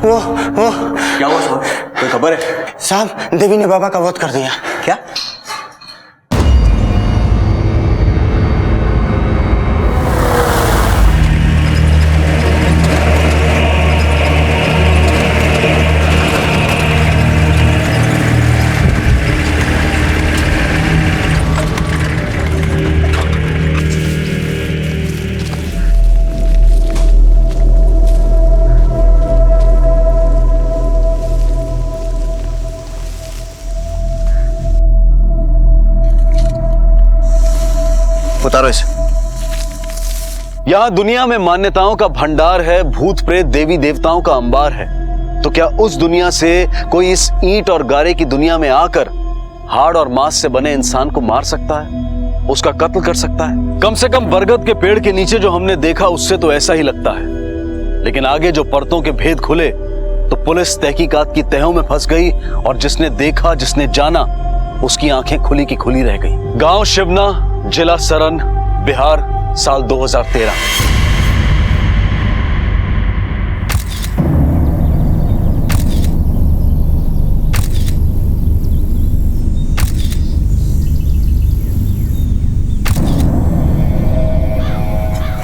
वो क्या हुआ साहब, कोई खबर है? साहब देवी ने बाबा का वध कर दिया। क्या? उतारो इसे। यहाँ दुनिया में मान्यताओं का भंडार है, भूत प्रेत देवी देवताओं का अंबार है। तो क्या उस दुनिया से कोई इस ईंट और गारे की दुनिया में आकर हाड़ और मांस से बने इंसान को मार सकता है, उसका कत्ल कर सकता है? कम से कम बरगद के पेड़ के नीचे जो हमने देखा उससे तो ऐसा ही लगता है, लेकिन आगे जो परतों के भेद खुले तो पुलिस तहकीकात की तहों में फंस गई और जिसने देखा, जिसने जाना, उसकी आंखें खुली की खुली रह गई। गांव शिवना, जिला सरन, बिहार, साल 2013।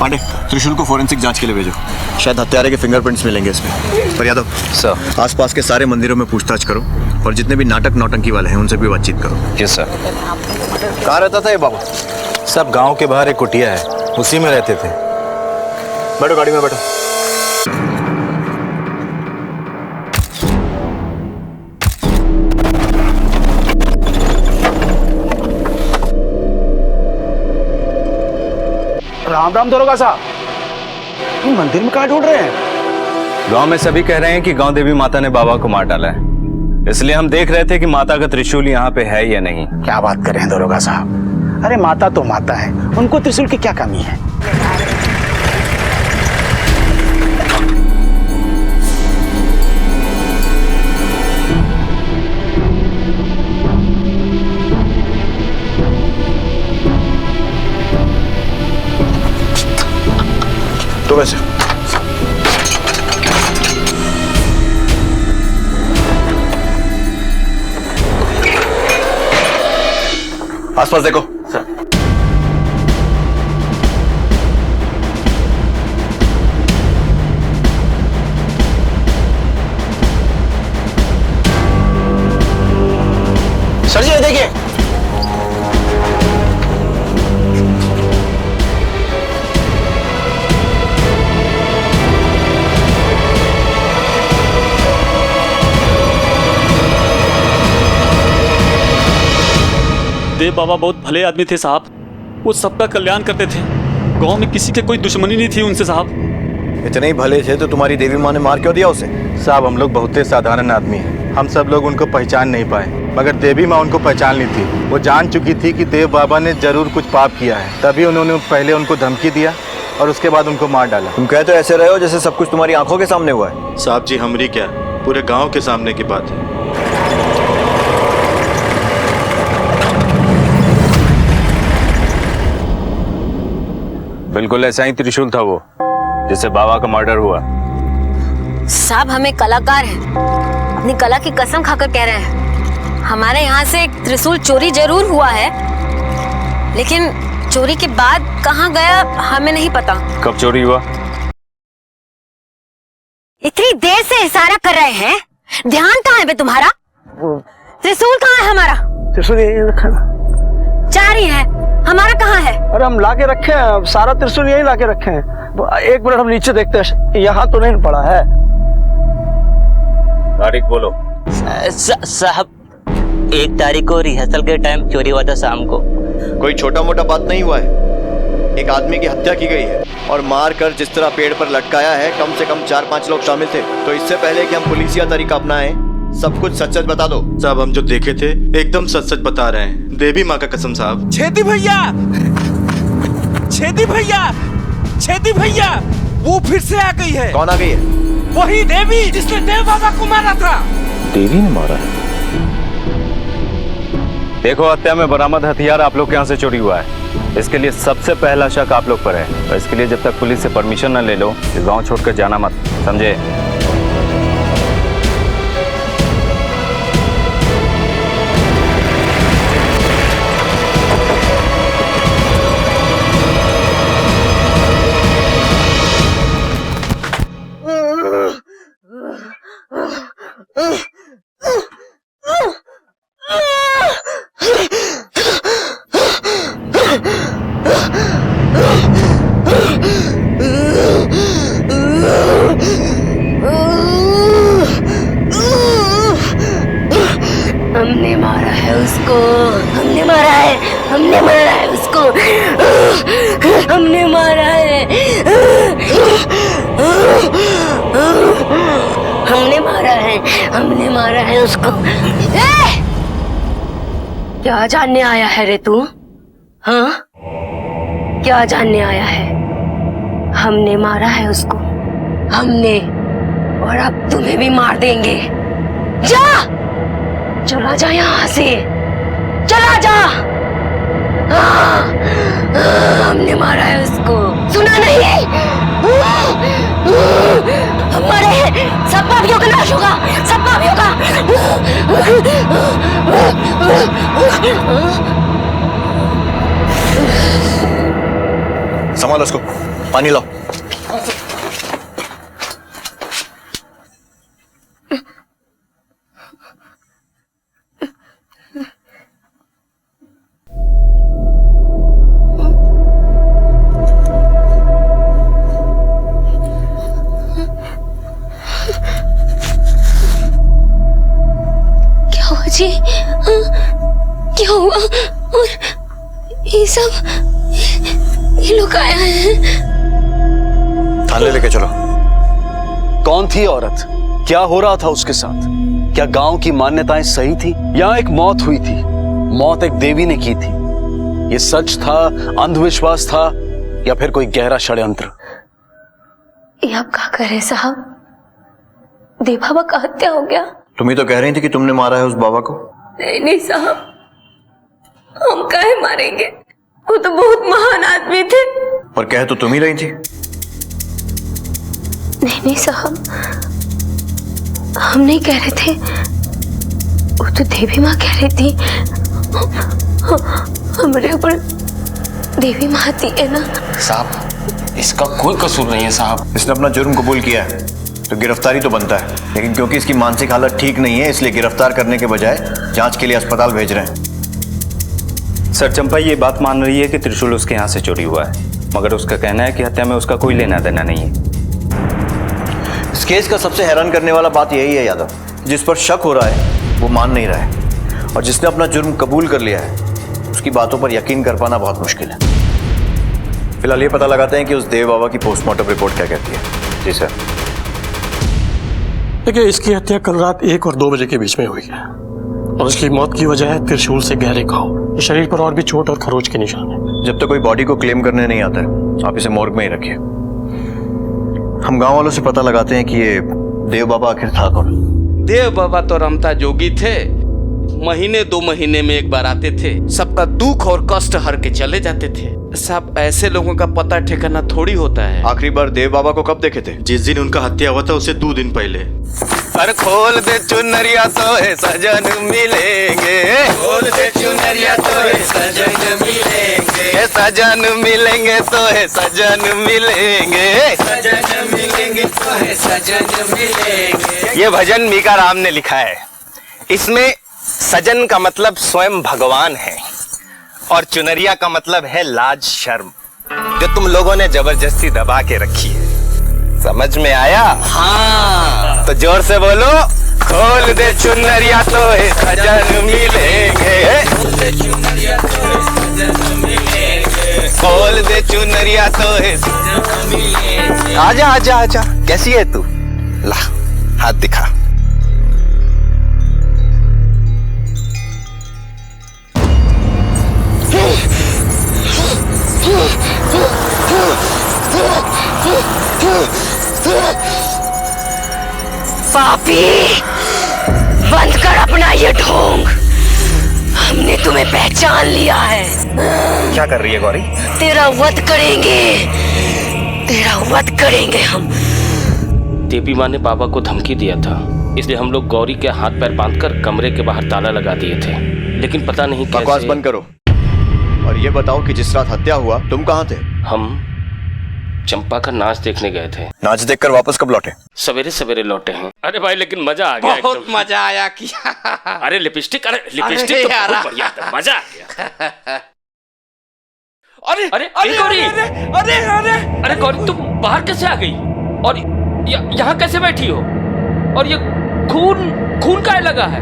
पांडे, त्रिशूल को फोरेंसिक जांच के लिए भेजो। शायद हत्यारे के फिंगरप्रिंट्स मिलेंगे इसमें। पर यादव सर, आसपास के सारे मंदिरों में पूछताछ करो और जितने भी नाटक नौटंकी वाले हैं उनसे भी बातचीत करो। जी सर। कहाँ रहता था ये बाबा? सब गांव के बाहर एक कुटिया है, उसी में रहते थे। बैठो गाड़ी में बैठो। राम राम दरोगा साहब, ये मंदिर में कहाँ ढूंढ रहे हैं? गांव में सभी कह रहे हैं कि गांव देवी माता ने बाबा को मार डाला है, इसलिए हम देख रहे थे कि माता का त्रिशूल यहाँ पे है या नहीं। क्या बात कर रहे हैं दरोगा साहब? अरे माता तो माता है, उनको त्रिशूल की क्या कमी है? तो वैसे आसपास देखो। सर। सर जी देखिए। देव बाबा बहुत भले आदमी थे साहब, वो सबका कल्याण करते थे। गांव में किसी के कोई दुश्मनी नहीं थी उनसे साहब। इतने ही भले थे तो तुम्हारी देवी माँ ने मार क्यों दिया उसे? साहब हम लोग बहुत ही साधारण आदमी हैं, हम सब लोग उनको पहचान नहीं पाए, मगर देवी माँ उनको पहचान ली थी। वो जान चुकी थी कि देव बाबा ने जरूर कुछ पाप किया है, तभी उन्होंने पहले उनको धमकी दिया और उसके बाद उनको मार डाला। तुम कह तो ऐसे रहे हो जैसे सब कुछ तुम्हारी आंखों के सामने हुआ है। साहब जी हमारी क्या, पूरे गाँव के सामने की बात है। बिल्कुल ऐसा ही त्रिशूल था वो जिससे बाबा का मर्डर हुआ। साहब हमें कलाकार हैं, अपनी कला की कसम खाकर कह रहे हैं, हमारे यहाँ से एक त्रिशूल चोरी जरूर हुआ है, लेकिन चोरी के बाद कहाँ गया हमें नहीं पता। कब चोरी हुआ? इतनी देर से इशारा कर रहे हैं, ध्यान कहाँ है बे तुम्हारा? त्रिशूल कहाँ है हमारा? त्रिशूल यही रखा ना। चार ही है, हमारा कहाँ है? अरे हम लाके रखे हैं, सारा त्रिशूल यही लाके रखे हैं। एक मिनट हम नीचे देखते हैं, यहाँ तो नहीं पड़ा है। तारीख बोलो। साहब 1 तारीख को रिहर्सल के टाइम चोरी हुआ था शाम को। कोई छोटा मोटा बात नहीं हुआ है, एक आदमी की हत्या की गई है और मार कर जिस तरह पेड़ पर लटकाया है, कम से कम 4-5 लोग शामिल थे। तो इससे पहले कि हम पुलिसिया तरीका अपनाएं, सब कुछ सच सच बता दो। साहब हम जो देखे थे एकदम सच सच बता रहे हैं, देवी माँ का कसम साहब। छेदी भैया, छेदी भैया, छेदी भैया, वो फिर से आ गई है। कौन आ गई है? वही देवी जिसने देव बाबा को मारा था। देवी ने मारा है? देखो हत्या में बरामद हथियार आप लोग के यहाँ से चोरी हुआ है, इसके लिए सबसे पहला शक आप लोग पर है। तो इसके लिए जब तक पुलिस से परमिशन न ले लो, इस गाँव छोड़कर जाना मत, समझे? हमने मारा है उसको, हमने मारा है, हमने मारा है उसको, हमने मारा है, हमने मारा है, हमने मारा है उसको। क्या जानने आया है रे तू? हाँ, क्या जानने आया है? हमने मारा है उसको, हमने, और अब तुम्हें भी मार देंगे। जा, चला जा यहाँ से, चला जा। हमने मारा है उसको, सुना नहीं? हम मरे हैं, सब पापियों का नाश होगा, सब पापियों का। संभालो उसको, पानी लाओ। जी, क्या हुआ? और ये सब, ये लोग आए हैं। थाने लेके चलो। कौन थी औरत? क्या हो रहा था उसके साथ? क्या गांव की मान्यताएं सही थी? यहाँ एक मौत हुई थी, मौत एक देवी ने की थी। ये सच था, अंधविश्वास था, या फिर कोई गहरा षड्यंत्र? ये आप क्या कर रहे साहब? देव बाबा का हत्या हो गया। तुम ही तो कह रही थी कि तुमने मारा है उस बाबा को। नहीं साहब, हम काहे मारेंगे? वो तो बहुत महान आदमी थे। पर कह तो तुम ही रही थी। नहीं साहब, हम नहीं कह रहे थे, वो तो देवी माँ कह रही थी। हमारे ऊपर देवी माँ आती है ना। साहब, इसका कोई कसूर नहीं है साहब। इसने अपना जुर्म कबूल किया है तो गिरफ्तारी तो बनता है, लेकिन क्योंकि इसकी मानसिक हालत ठीक नहीं है इसलिए गिरफ्तार करने के बजाय जांच के लिए अस्पताल भेज रहे हैं। सर, चंपा ये बात मान रही है कि त्रिशूल उसके यहाँ से चोरी हुआ है, मगर उसका कहना है कि हत्या में उसका कोई लेना देना नहीं है। इस केस का सबसे हैरान करने वाला बात यही है यादव, जिस पर शक हो रहा है वो मान नहीं रहा है, और जिसने अपना जुर्म कबूल कर लिया है उसकी बातों पर यकीन कर पाना बहुत मुश्किल है। फिलहाल ये पता लगाते हैं कि उस देव बाबा की पोस्टमार्टम रिपोर्ट क्या कहती है। जी सर। देखिए, इसकी हत्या कल रात 1 और 2 बजे के बीच में हुई है, और उसकी मौत की वजह है त्रिशूल से गहरे घाव। शरीर पर और भी चोट और खरोच के निशान है। जब तक कोई बॉडी को क्लेम करने नहीं आता है आप इसे मोर्ग में ही रखिए। हम गांव वालों से पता लगाते हैं कि ये देव बाबा आखिर था कौन। देव बाबा तो रमता जोगी थे, महीने 2 महीने में एक बार आते थे, सबका दुख और कष्ट हर के चले जाते थे। साहब, ऐसे लोगों का पता ठिकाना थोड़ी होता है। आखिरी बार देव बाबा को कब देखे थे? जिस दिन उनका हत्या हुआ था उससे 2 दिन पहले। पर खोल दे चुनरिया तो है सजन मिलेंगे, खोल दे चुनरिया तो है सजन मिलेंगे, सजन मिलेंगे तो है सजन मिलेंगे, सजन मिलेंगे तो है सजन मिलेंगे। ये भजन मीका राम ने लिखा है। इसमें सजन का मतलब स्वयं भगवान है और चुनरिया का मतलब है लाज शर्म, जो तुम लोगों ने जबरदस्ती दबा के रखी है। समझ में आया? हाँ। तो जोर से बोलो, खोल दे चुनरिया तो है सजन मिलेंगे, खोल दे चुनरिया तो है सजन मिलेंगे, खोल दे चुनरिया तो है सजन मिलेंगे। आजा आजा आजा, कैसी है तू? ला हाथ दिखा। पापी, बंद कर अपना ये ढोंग। हमने तुम्हें पहचान लिया है। क्या कर रही है गौरी? तेरा वध करेंगे, तेरा वध करेंगे हम। देवी माँ ने बाबा को धमकी दिया था, इसलिए हम लोग गौरी के हाथ पैर बांधकर कमरे के बाहर ताला लगा दिए थे, लेकिन पता नहीं बकवास कैसे। बंद करो और ये बताओ कि जिस रात हत्या हुआ तुम कहाँ थे? चंपा का नाच देखने गए थे। नाच देखकर वापस कब लौटे? सवेरे सवेरे लौटे हैं। अरे भाई लेकिन मजा आ गया, बहुत एकदम। मजा आया किया। अरे लिपस्टिक तो यार। बहुत बढ़िया था, मजा आ गया। अरे अरे गौरी, अरे गौरी तुम बाहर कैसे आ गई और यहाँ कैसे बैठी हो? और ये खून काहे लगा है?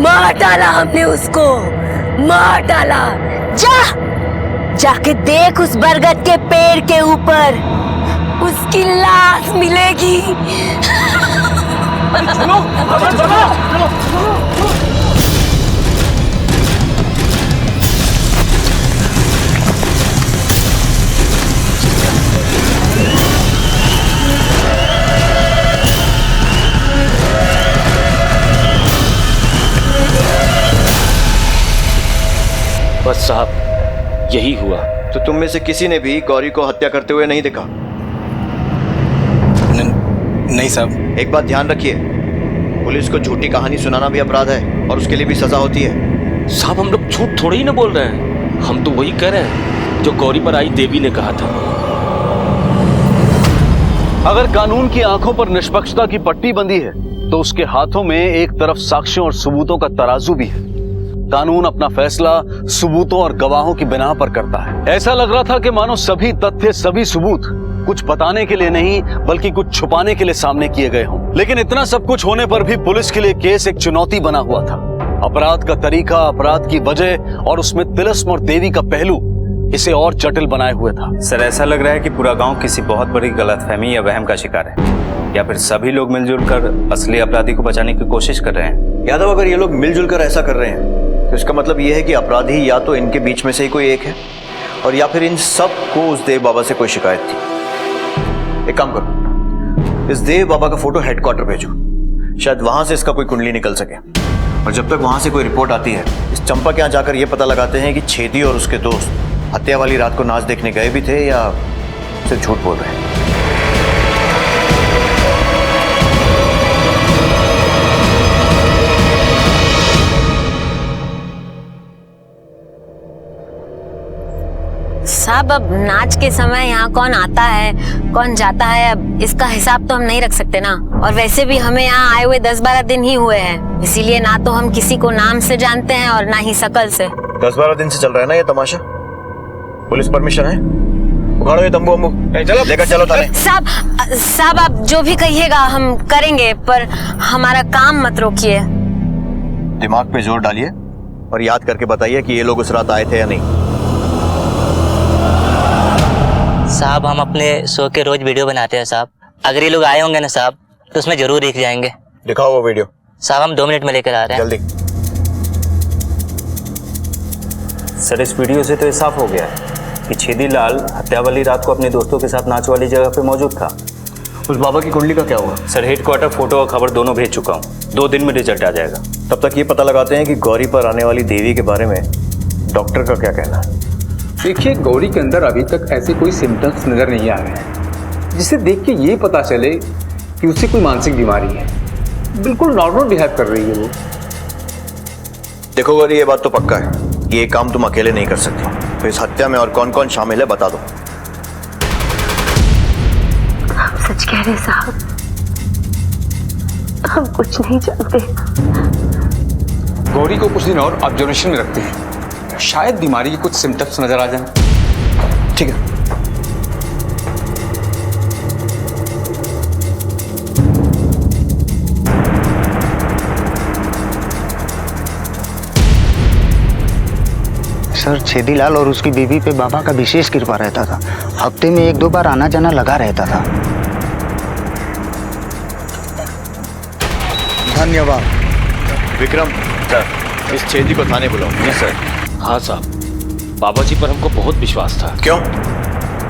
मार डाला हमने उसको, मार डाला। जाके देख उस बरगद के पेड़ के ऊपर उसकी लाश मिलेगी। चलो। बस साहब यही हुआ। तो तुम में से किसी ने भी गौरी को हत्या करते हुए नहीं देखा? नहीं साहब। एक बात ध्यान रखिए, पुलिस को झूठी कहानी सुनाना भी अपराध है और उसके लिए भी सजा होती है। साहब हम लोग झूठ थोड़ी ही ना बोल रहे हैं, हम तो वही कह रहे हैं जो गौरी पर आई देवी ने कहा था। अगर कानून की आंखों पर निष्पक्षता की पट्टी बंधी है तो उसके हाथों में एक तरफ साक्ष्यों और सबूतों का तराजू भी है। कानून अपना फैसला सबूतों और गवाहों की बिना पर करता है। ऐसा लग रहा था कि मानो सभी तथ्य, सभी सबूत कुछ बताने के लिए नहीं बल्कि कुछ छुपाने के लिए सामने किए गए हों। लेकिन इतना सब कुछ होने पर भी पुलिस के लिए केस एक चुनौती बना हुआ था। अपराध का तरीका, अपराध की वजह और उसमें तिलस्म और देवी का पहलू इसे और जटिल बनाए हुए था। सर ऐसा लग रहा है कि पूरा गांव किसी बहुत बड़ी गलतफहमी या वहम का शिकार है, या फिर सभी लोग मिलजुल कर असली अपराधी को बचाने की कोशिश कर रहे हैं। यादव, अगर ये लोग मिलजुल कर ऐसा कर रहे हैं तो इसका मतलब यह है कि अपराधी या तो इनके बीच में से ही कोई एक है और या फिर इन सब को उस देव बाबा से कोई शिकायत थी। एक काम करो, इस देव बाबा का फोटो हेडक्वार्टर भेजो, शायद वहां से इसका कोई कुंडली निकल सके। और जब तक वहां से कोई रिपोर्ट आती है, इस चंपा के यहाँ जाकर यह पता लगाते हैं कि छेदी और उसके दोस्त हत्या वाली रात को नाच देखने गए भी थे या सिर्फ झूठ बोल रहे हैं। साहब अब नाच के समय यहाँ कौन आता है कौन जाता है, अब इसका हिसाब तो हम नहीं रख सकते ना। और वैसे भी हमें यहाँ आए हुए 10-12 दिन ही हुए हैं, इसीलिए ना तो हम किसी को नाम से जानते हैं और ना ही शकल से। 10-12 दिन से चल रहा है ना ये तमाशा? पुलिस परमिशन है? उखाड़ो ये तंबू अम्बू, चलो लेकर चलो थाने। साहब आप जो भी कहिएगा हम करेंगे, पर हमारा काम मत रोकिए। दिमाग पे जोर डालिए और याद करके बताइए कि ये लोग उस रात आए थे या नहीं। साहब हम अपने शो के रोज वीडियो बनाते हैं साहब, अगर ये लोग आए होंगे ना साहब तो उसमें जरूर दिख जाएंगे। दिखाओ वो वीडियो। साहब हम 2 मिनट में लेकर आ रहे हैं। जल्दी। सर इस वीडियो से तो ये साफ हो गया है कि छेदी लाल हत्या वाली रात को अपने दोस्तों के साथ नाच वाली जगह पे मौजूद था। उस बाबा की कुंडली का क्या हुआ? सर हेडक्वार्टर फोटो और खबर दोनों भेज चुका हूँ, 2 दिन में रिजल्ट आ जाएगा। तब तक ये पता लगाते हैं कि गौरी पर आने वाली देवी के बारे में डॉक्टर का क्या कहना है। देखिए गौरी के अंदर अभी तक ऐसे कोई सिम्टम्स नजर नहीं आ रहे हैं जिसे देख के ये पता चले कि उसे कोई मानसिक बीमारी है। बिल्कुल नॉर्मल बिहेव कर रही है वो। देखो गौरी, ये बात तो पक्का है, ये काम तुम अकेले नहीं कर सकते। तो इस हत्या में और कौन कौन शामिल है बता दो। आप सच कह रहे साहब, हम कुछ नहीं जानते। गौरी को कुछ दिन और ऑब्जर्वेशन में रखते हैं, शायद बीमारी के कुछ सिम्टम्स नजर आ जाएं। ठीक है। सर छेदीलाल और उसकी बीवी पे बाबा का विशेष कृपा रहता था, हफ्ते में 1-2 बार आना जाना लगा रहता था। धन्यवाद। विक्रम सर, इस छेदी को थाने बुलाओ। जी सर। हाँ साहब, बाबा जी पर हमको बहुत विश्वास था। क्यों?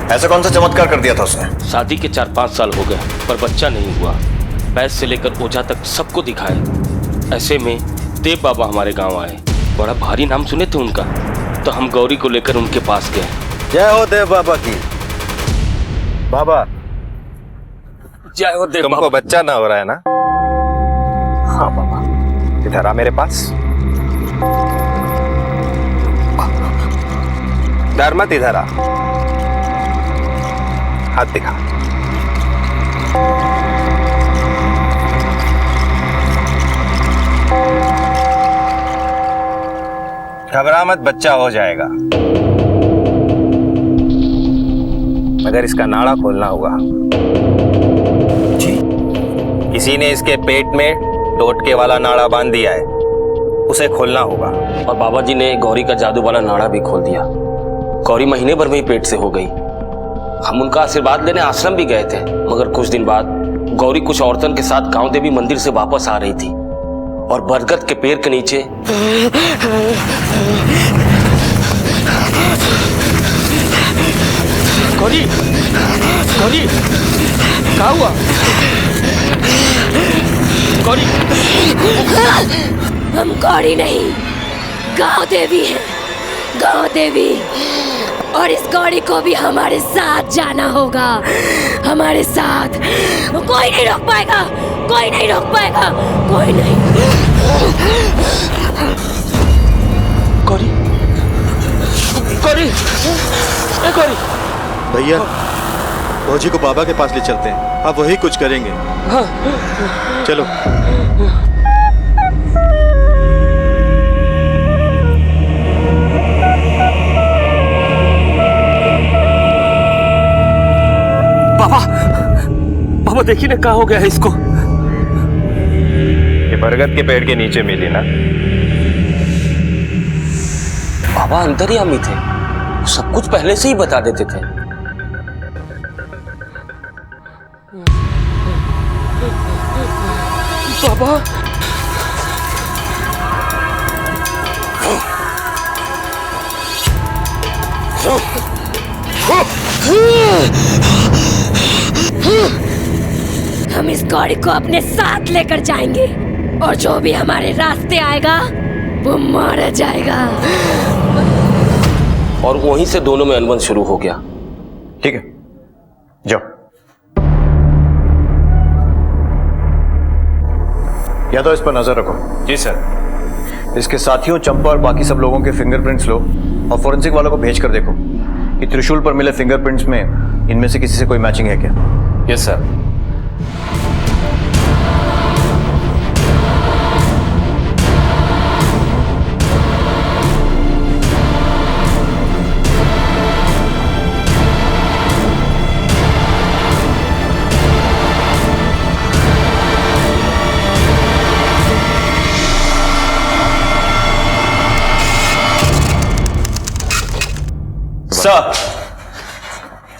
ऐसा कौन सा चमत्कार कर दिया था उसने? शादी के 4-5 साल हो गए पर बच्चा नहीं हुआ। बैस से लेकर ओझा तक सबको दिखाए। ऐसे में देव बाबा हमारे गांव आए, बड़ा भारी नाम सुने थे उनका, तो हम गौरी को लेकर उनके पास गए। जय हो देव बाबा की। बाबा जय हो देव। तुमको बच्चा ना हो रहा है ना? हाँ बाबा। इधर आ मेरे पास। डर मत, इधर आ। हाथ दिखा। घबरा मत, बच्चा हो जाएगा, मगर इसका नाड़ा खोलना होगा। जी। किसी ने इसके पेट में टोटके वाला नाड़ा बांध दिया है, उसे खोलना होगा। और बाबा जी ने गौरी का जादू वाला नाड़ा भी खोल दिया। गौरी महीने भर में ही पेट से हो गई। हम उनका आशीर्वाद लेने आश्रम भी गए थे, मगर कुछ दिन बाद गौरी कुछ औरतन के साथ गांव देवी मंदिर से वापस आ रही थी और बरगद के पेड़ के नीचे गौरी, गौरी, क्या हुआ? गौरी, हम गौरी नहीं, गांव देवी है, गांव देवी। और इस गौरी को भी हमारे साथ जाना होगा, हमारे साथ। कोई नहीं रोक पाएगा, कोई नहीं रोक पाएगा, कोई नहीं। गौरी, गौरी, गौरी। भैया, फौजी को बाबा के पास ले चलते हैं, अब वही कुछ करेंगे। हाँ। चलो। बाबा, बाबा देखिए ना क्या हो गया है इसको। ये बरगद के पेड़ के नीचे मिली ना। बाबा अंतर्यामी थे, सब कुछ पहले से ही बता देते थे। बाबा, हम इस गौरी को अपने साथ लेकर जाएंगे और जो भी हमारे रास्ते आएगा वो मारा जाएगा। और वहीं से दोनों में अनबन शुरू हो गया। ठीक है, जाओ। या तो इस पर नजर रखो। जी सर। इसके साथियों चंपा और बाकी सब लोगों के फिंगरप्रिंट्स लो और फोरेंसिक वालों को भेज कर देखो कि त्रिशूल पर मिले फिंगरप्रिंट्स में इनमें से किसी से कोई मैचिंग है क्या। Yes sir.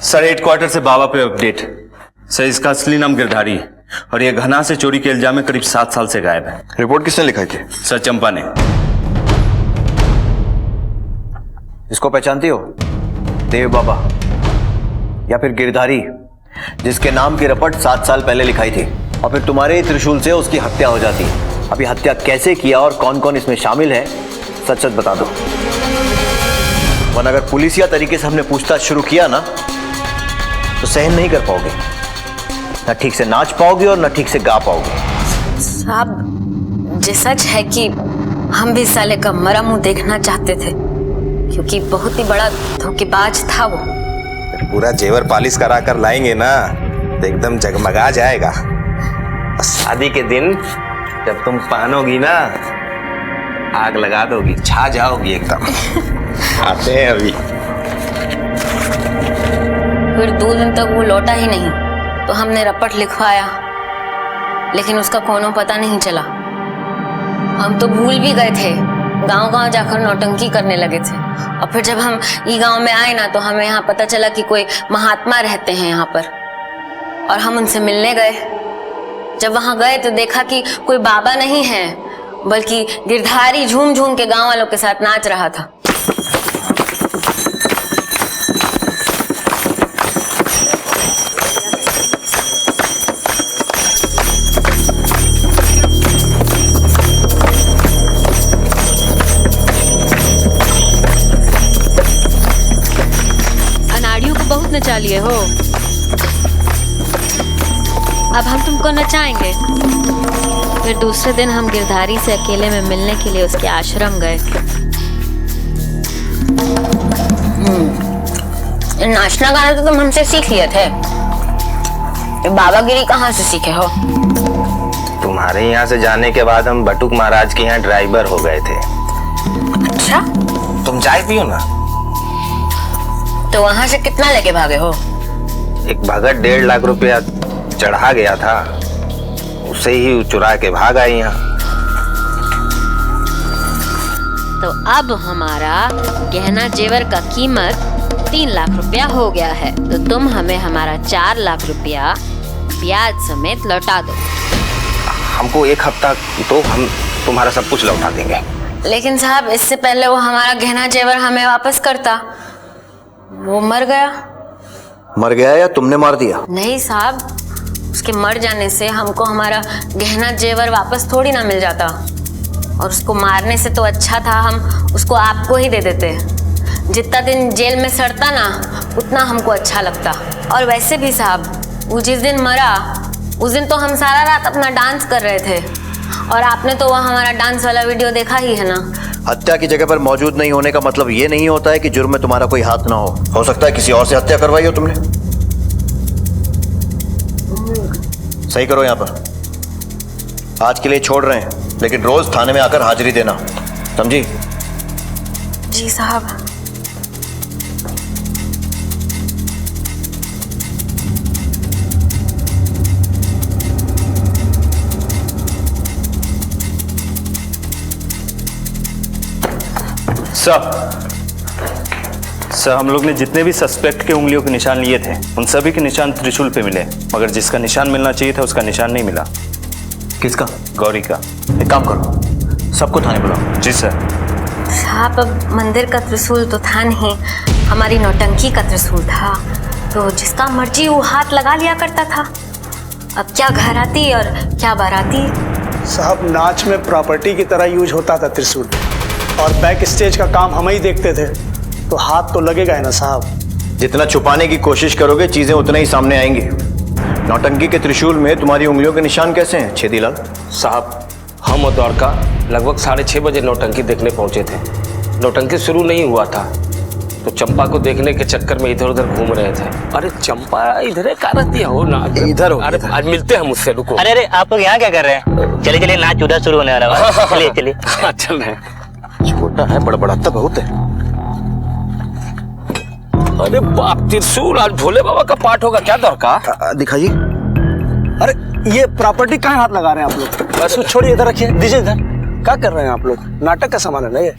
सर हेडक्वार्टर से बाबा पे अपडेट। सर इसका असली नाम गिरधारी है और ये घना से चोरी के इल्जाम में करीब 7 साल से गायब है। रिपोर्ट किसने लिखाई थी? सर चंपा ने। इसको पहचानती हो? देव बाबा या फिर गिरधारी, जिसके नाम की रपट 7 साल पहले लिखाई थी और फिर तुम्हारे ही त्रिशूल से उसकी हत्या हो जाती। अभी हत्या कैसे किया और कौन कौन इसमें शामिल है सच सच बता दो, वरना अगर पुलिसिया तरीके से हमने पूछताछ शुरू किया ना तो सहन नहीं कर पाओगे, ना ठीक से नाच पाओगे और ना ठीक से गा पाओगे। साहब, ये सच है कि हम भी साले का मरा मुंह देखना चाहते थे, क्योंकि बहुत ही बड़ा धोखेबाज था वो। पूरा जेवर पालिश करा कर लाएंगे ना तो एकदम जगमगा जाएगा। और शादी के दिन जब तुम पहनोगी ना आग लगा दोगी, छा जाओगी एकदम। आते हैं अभी। फिर 2 दिन तक वो लौटा ही नहीं, तो हमने रपट लिखवाया, लेकिन उसका कोनो पता नहीं चला। हम तो भूल भी गए थे, गांव-गांव जाकर नौटंकी करने लगे थे। और फिर जब हम ई गांव में आए ना, तो हमें यहाँ पता चला कि कोई महात्मा रहते हैं यहाँ पर, और हम उनसे मिलने गए। जब वहां गए तो देखा कि कोई बाबा नहीं है, बल्कि गिरधारी झूम झूम के गांव वालों के साथ नाच रहा था। अनाड़ियों को बहुत नचा लिए हो, अब हम तुमको नचाएंगे। फिर दूसरे दिन हम गिरधारी से अकेले में मिलने के लिए उसके आश्रम गए। नाचना गाना तो तुम हमसे सीख लिए थे, बाबागिरी कहाँ से सीखे हो? तुम्हारे यहाँ से जाने के बाद हम बटुक महाराज के यहाँ ड्राइवर हो गए थे। अच्छा, तुम चाय पियो ना। तो वहाँ से कितना लेके भागे हो? एक भगत 1.5 लाख रुपया चढ़ा गया था, उसे ही चुरा के भाग आई यहाँ। तो अब हमारा गहना जेवर का कीमत 3 लाख रुपया हो गया है, तो तुम हमें हमारा 4 लाख रुपया ब्याज समेत लौटा दो। हमको 1 हफ्ता तो हम तुम्हारा सब कुछ लौटा देंगे। लेकिन साहब, इससे पहले वो हमारा गहना जेवर हमें वापस करता, वो मर गया। मर गया या तुमने मार दिया? नहीं साहब, उसके मर जाने से हमको हमारा गहना जेवर वापस थोड़ी ना मिल जाता, और उसको मारने से तो अच्छा था हम उसको आपको ही दे देते। जितना दिन जेल में सड़ता ना, उतना हमको अच्छा लगता। और वैसे भी साहब, वो जिस दिन मरा उस दिन तो हम सारा रात अपना डांस कर रहे थे, और आपने तो वह हमारा डांस वाला वीडियो देखा ही है ना। हत्या की जगह पर मौजूद नहीं होने का मतलब ये नहीं होता है कि जुर्म में तुम्हारा कोई हाथ ना हो सकता है किसी और से हत्या करवाई हो तुमने। सही करो यहाँ पर। आज के लिए छोड़ रहे हैं, लेकिन रोज थाने में आकर हाजिरी देना, समझी? जी साहब। सर, हम लोग ने जितने भी सस्पेक्ट के उंगलियों के निशान लिए थे, उन सभी के निशान त्रिशूल पे मिले, मगर जिसका निशान मिलना चाहिए था उसका निशान नहीं मिला। किसका? गौरी का। एक काम करो, सबको थाने बुलाओ। जी सर। साहब, अब मंदिर का त्रिशूल तो था नहीं, हमारी नौटंकी का त्रिशूल था, तो जिसका मर्जी वो हाथ लगा लिया करता था। अब क्या घराती और क्या बाराती। साहब, नाच में प्रॉपर्टी की तरह यूज होता था त्रिशूल, और बैक स्टेज का काम हम ही देखते थे, तो हाथ तो लगेगा है ना साहब। जितना छुपाने की कोशिश करोगे चीजें उतना ही सामने आएंगी। नौटंकी के त्रिशूल में तुम्हारी उंगलियों के निशान कैसे हैं छेदीलाल? साहब, हम और द्वारका लगभग 6:30 बजे नौटंकी देखने पहुंचे थे। नौटंकी शुरू नहीं हुआ था, तो चंपा को देखने के चक्कर में इधर उधर घूम रहे थे। अरे चंपा इधर का रहती हो ना, इधर हो। अरे आज मिलते हैं मुझसे, रुको। अरे आप लोग यहाँ क्या कर रहे हैं? चलिए चलिए, नाच उधर शुरू होने वाला है। चलिए चलिए। चल रहे हैं। छोटा है, बड़बड़ाता बहुत है। अरे बाप, त्रिशूल आज भोले बाबा का पाठ होगा क्या? दौड़का दिखाइए। अरे ये प्रॉपर्टी कहाँ हाथ लगा रहे हैं आप लोग? बस छोड़िए, इधर रखिए, दीजिए इधर। क्या कर रहे हैं आप लोग? नाटक का सामान है ना ये?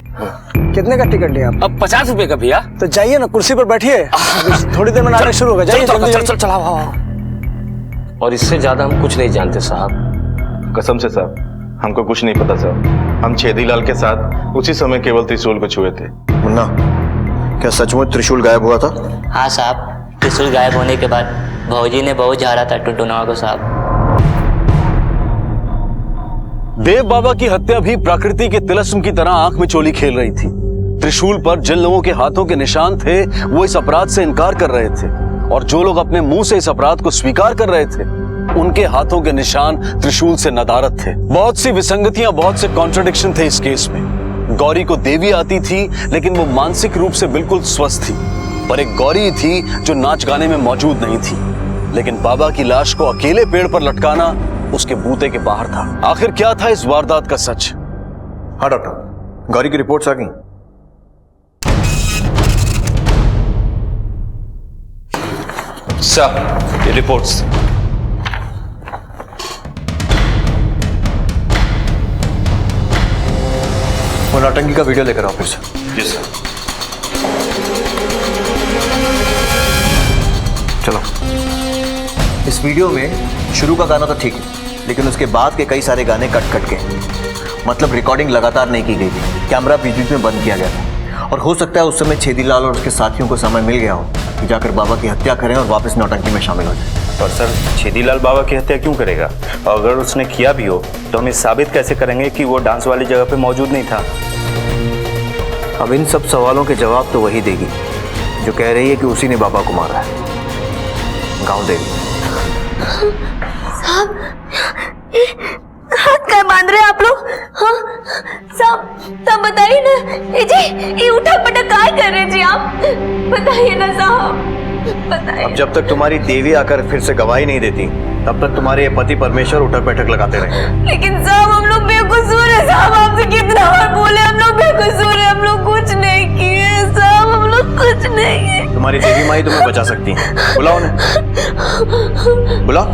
कितने का टिकट लिया आप? अब 50 रुपए का भैया। तो जाइए ना, कुर्सी पर बैठिए, थोड़ी देर में नाटक शुरू होगा। जाइए चल चला। और इससे ज्यादा हम कुछ नहीं जानते साहब। कसम से साहब, हमको कुछ नहीं पता साहब। हम छेदीलाल के साथ उसी समय केवल त्रिशूल को छुए थे। मुन्ना, क्या सचमुच त्रिशूल गायब हुआ था? हाँ साहब, त्रिशूल गायब होने के बाद भौजी ने बहुत झाड़ा था टुनटुनवा को साहब। देव बाबा की हत्या भी प्रकृति के तिलस्म की तरह आंख में चोली खेल रही थी। त्रिशूल पर जिन लोगों के हाथों के निशान थे, वो इस अपराध से इनकार कर रहे थे, और जो लोग अपने मुंह से इस अपराध को स्वीकार कर रहे थे, उनके हाथों के निशान त्रिशूल से नदारत थे। बहुत सी विसंगतियां, बहुत से कॉन्ट्रडिक्शन थे इस केस में। गौरी को देवी आती थी, लेकिन वो मानसिक रूप से बिल्कुल स्वस्थ थी, पर एक गौरी थी जो नाच गाने में मौजूद नहीं थी। लेकिन बाबा की लाश को अकेले पेड़ पर लटकाना उसके बूते के बाहर था। आखिर क्या था इस वारदात का सच? हाँ डॉक्टर, गौरी की रिपोर्ट्स आ गई। सर, ये रिपोर्ट्स। वो नौटंकी का वीडियो लेकर आओ फिर से। जी सर। चलो। इस वीडियो में शुरू का गाना तो ठीक है, लेकिन उसके बाद के कई सारे गाने कट कट के, मतलब रिकॉर्डिंग लगातार नहीं की गई थी, कैमरा बीच बीच में बंद किया गया था। और हो सकता है उस समय छेदीलाल और उसके साथियों को समय मिल गया हो कि जाकर बाबा की हत्या करें और वापस नौटंकी में शामिल हो जाए। और सर, छेदीलाल बाबा की हत्या क्यों करेगा? और अगर उसने किया भी हो तो हम ये साबित कैसे करेंगे कि वो डांस वाली जगह पे मौजूद नहीं था? अब इन सब सवालों के जवाब तो वही देगी जो कह रही है कि उसी ने बाबा को मारा है, गांव देवी। साहब, हाथ क्या बांध रहे हैं आप लोग? हाँ साहब बताइए ना। जी, ये उठा पटक क्या कर रहे जी आप? बताइए ना साहब। बताइए। अब जब तक तुम्हारी देवी आकर फिर से गवाही नहीं देती तब तक तुम्हारे पति परमेश्वर उठक बैठक लगाते रहे। लेकिन साहब हम लोग बेकसूर है साहब, आपसे कितना बार बोले हम लोग बेकसूर है, हम लोग कुछ नहीं किए साहब, हम लोग कुछ नहीं किए। तुम्हारी देवी माई तुम्हें बचा सकती है, बुलाओ उन्हें, बुलाओ।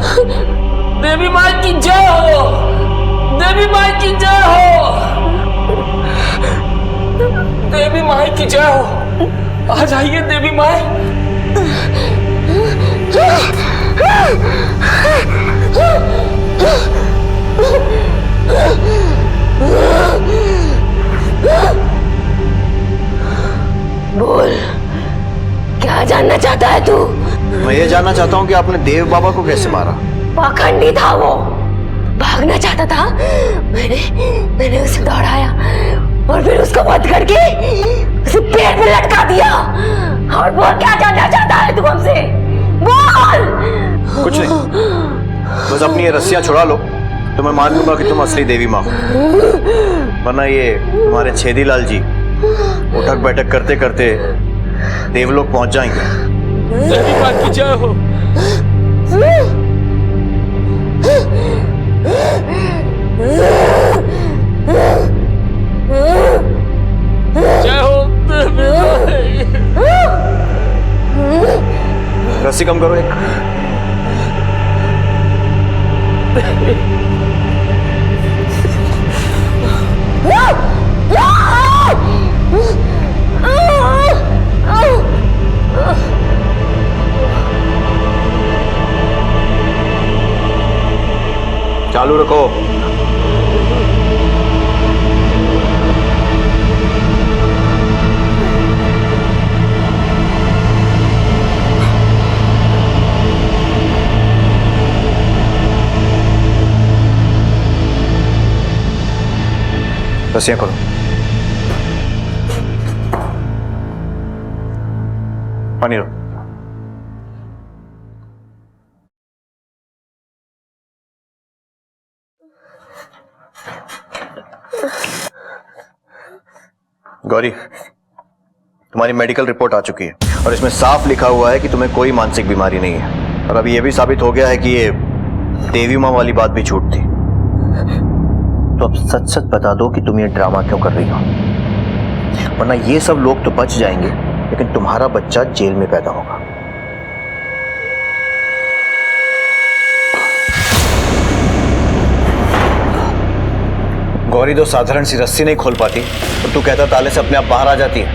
देवी माई की जय हो, देवी माई की जय हो, देवी माई की जय हो। आ जाइए देवी माई। बोल, क्या जानना चाहता है तू? मैं ये जानना चाहता हूँ कि आपने देव बाबा को कैसे मारा। पाखंडी था वो, भागना चाहता था, मैंने उसे दौड़ाया और फिर उसको बंद करके उसे पेड़ पे लटका दिया। और बोल, क्या जानना चाहता है तू हमसे? बोल। कुछ नहीं, बस अपनी ये रस्सियां छुड़ा लो तो मैं मान लूंगा कि तुम असली देवी माँ हो, वरना ये तुम्हारे छेदीलाल जी उठक बैठक करते करते देवलोक पहुंच जाएंगे। देवी माँ की जय हो। जय हो देवी माई। रस्सी कम करो एक। चालू रखो। रस्सियां खोलो। पानी लो। गौरी, तुम्हारी मेडिकल रिपोर्ट आ चुकी है और इसमें साफ लिखा हुआ है कि तुम्हें कोई मानसिक बीमारी नहीं है। और अभी यह भी साबित हो गया है कि ये देवी माँ वाली बात भी झूठ थी। तो अब सच सच बता दो कि तुम ये ड्रामा क्यों कर रही हो, वरना ये सब लोग तो बच जाएंगे लेकिन तुम्हारा बच्चा जेल में पैदा होगा। गौरी तो साधारण सी रस्सी नहीं खोल पाती तो तू कहता ताले से अपने आप बाहर आ जाती है।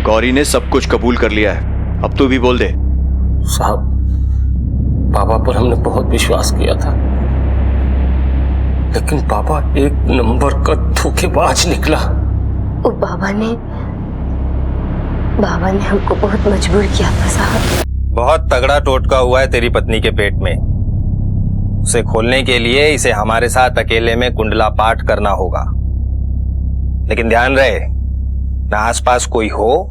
गौरी ने सब कुछ कबूल कर लिया है, अब तू भी बोल दे। साहब, बाबा पर हमने बहुत विश्वास किया था, लेकिन बाबा एक नंबर का धोखेबाज निकला। ओ बाबा ने हमको बहुत मजबूर किया था साहब। बहुत तगड़ा टोटका हुआ है तेरी पत्नी के पेट में। उसे खोलने के लिए इसे हमारे साथ अकेले में कुंडला पाठ करना होगा, लेकिन ध्यान रहे न आसपास कोई हो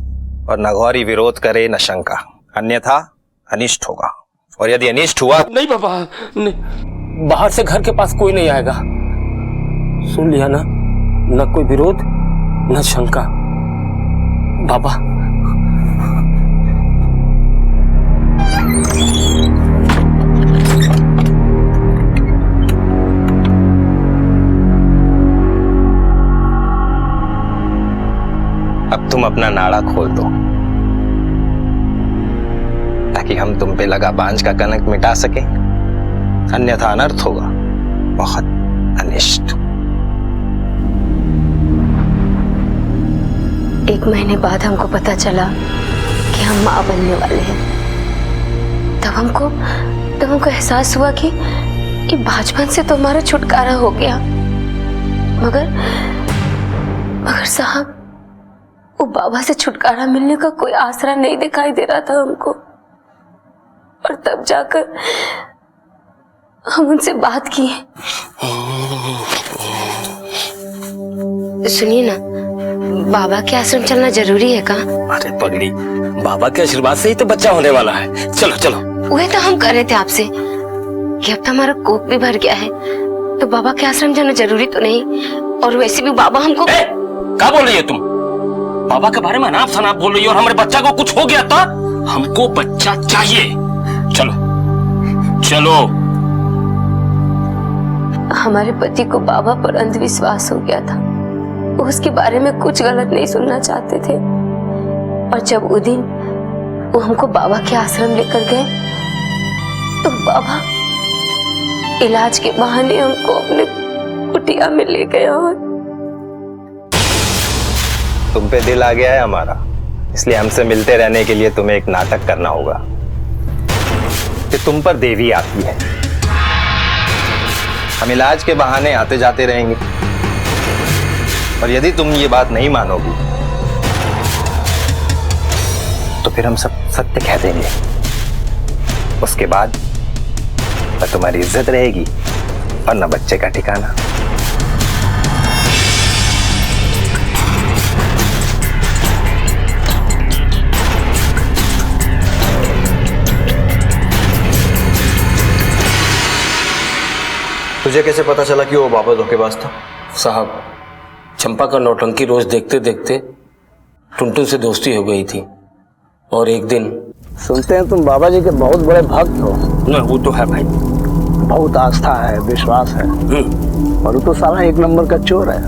और न गौरी विरोध करे न शंका, अन्यथा अनिष्ट होगा। और यदि अनिष्ट हुआ नहीं बाबा, नहीं, बाहर से घर के पास कोई नहीं आएगा। सुन लिया ना, न कोई विरोध न शंका। बाबा अब तुम अपना नाड़ा खोल दो ताकि हम तुम पे लगा बांझ का कलंक मिटा सके, अन्यथा अनर्थ होगा, बहुत अनिष्ट। 1 महीने बाद हमको पता चला कि हम माँ बनने वाले हैं। तब हमको एहसास हुआ कि बचपन से तो हमारा छुटकारा हो गया, मगर साहब वो बाबा से छुटकारा मिलने का कोई आसरा नहीं दिखाई दे रहा था हमको। और तब जाकर हम उनसे बात की। सुनिए ना, बाबा के आश्रम चलना जरूरी है का? अरे पगड़ी, बाबा के आशीर्वाद से ही तो बच्चा होने वाला है। चलो चलो। वही तो हम कर रहे थे आपसे कि अब तो हमारा कोख भी भर गया है, तो बाबा के आश्रम जाना जरूरी तो नहीं? और वैसे भी बाबा हमको क्या बोल रही है तुम? बाबा के बारे में अनाप शनाप बोल रही हो और हमारे बच्चा को कुछ हो गया था? हमको बच्चा चाहिए। चलो चलो। हमारे पति को बाबा पर अंधविश्वास हो गया था। वो उसके बारे में कुछ गलत नहीं सुनना चाहते थे। और जब वो दिन वो हमको बाबा के आश्रम लेकर गए तो बाबा इलाज के बहाने हमको अपने कुटिया में ले गए। और तुम पे दिल आ गया है हमारा, इसलिए हमसे मिलते रहने के लिए तुम्हें एक नाटक करना होगा कि तुम पर देवी आती है। हम इलाज के बहाने आते जाते रहेंगे और यदि तुम ये बात नहीं मानोगी तो फिर हम सब सत्य कह देंगे। उसके बाद न तुम्हारी इज्जत रहेगी और न बच्चे का ठिकाना। तुझे कैसे पता चला कि वो बाबा धोखेबाज था? साहब, चंपा का नौटंकी रोज देखते देखते टुनटुन से दोस्ती हो गई थी और एक दिन। सुनते हैं तुम बाबा जी के बहुत बड़े भक्त हो। न, वो तो है भाई, बहुत आस्था है, विश्वास है। और वो तो साला एक नंबर का चोर है,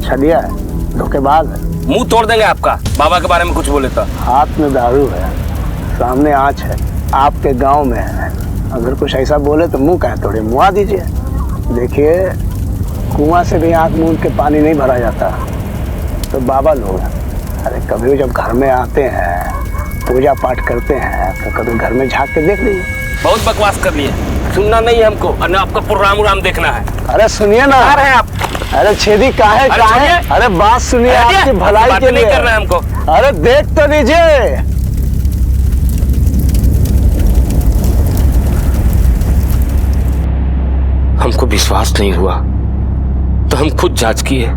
छलिया है, धोखेबाज है। मुंह तोड़ देंगे आपका बाबा के बारे में कुछ बोले तो। हाथ में दारू है, सामने आंच है, आपके गांव में है। अगर कुछ ऐसा बोले तो मुंह कहे थोड़ी मुआ दीजिए। देखिए, कुआं से भी आंख मूंद के पानी नहीं भरा जाता। तो बाबा लोग, अरे कभी जब घर में आते हैं, पूजा पाठ करते हैं, तो कभी घर में झांक के देख लीजिए। बहुत बकवास कर लिए, सुनना नहीं है हमको और ना आपका प्रोग्राम देखना है। अरे सुनिए ना। आ रहे हैं आप। अरे छेदी काहे काहे? अरे बात सुनिए, आपकी भलाई के लिए। नहीं करना है हमको। अरे देख तो लीजिए। हमको विश्वास नहीं हुआ तो हम खुद जांच किए।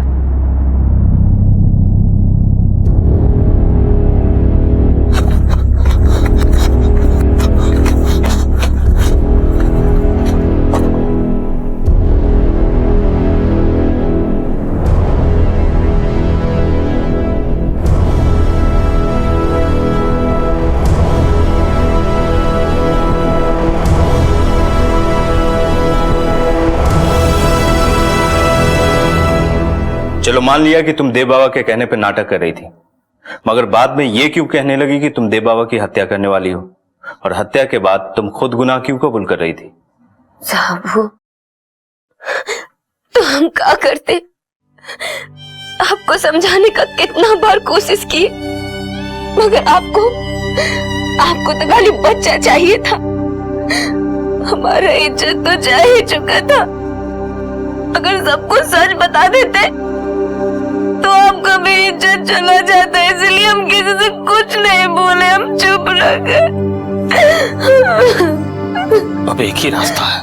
चलो मान लिया कि तुम देव बाबा के कहने पर नाटक कर रही थी, मगर बाद में ये क्यों कहने लगी कि तुम देव बाबा की हत्या करने वाली हो? और हत्या के बाद तुम खुद गुनाह क्यों कबूल कर रही थी? साहब, वो तो हम क्या करते? आपको समझाने का कितना बार कोशिश की, मगर आपको तो खाली बच्चा चाहिए था। हमारा इज्जत तो जा ही चुका था। अगर सबको सच बता देते तो आपका भी इज्जत चला जाता, इसलिए हम किसी से कुछ नहीं बोले, हम चुप रह गए। अब एक ही रास्ता है।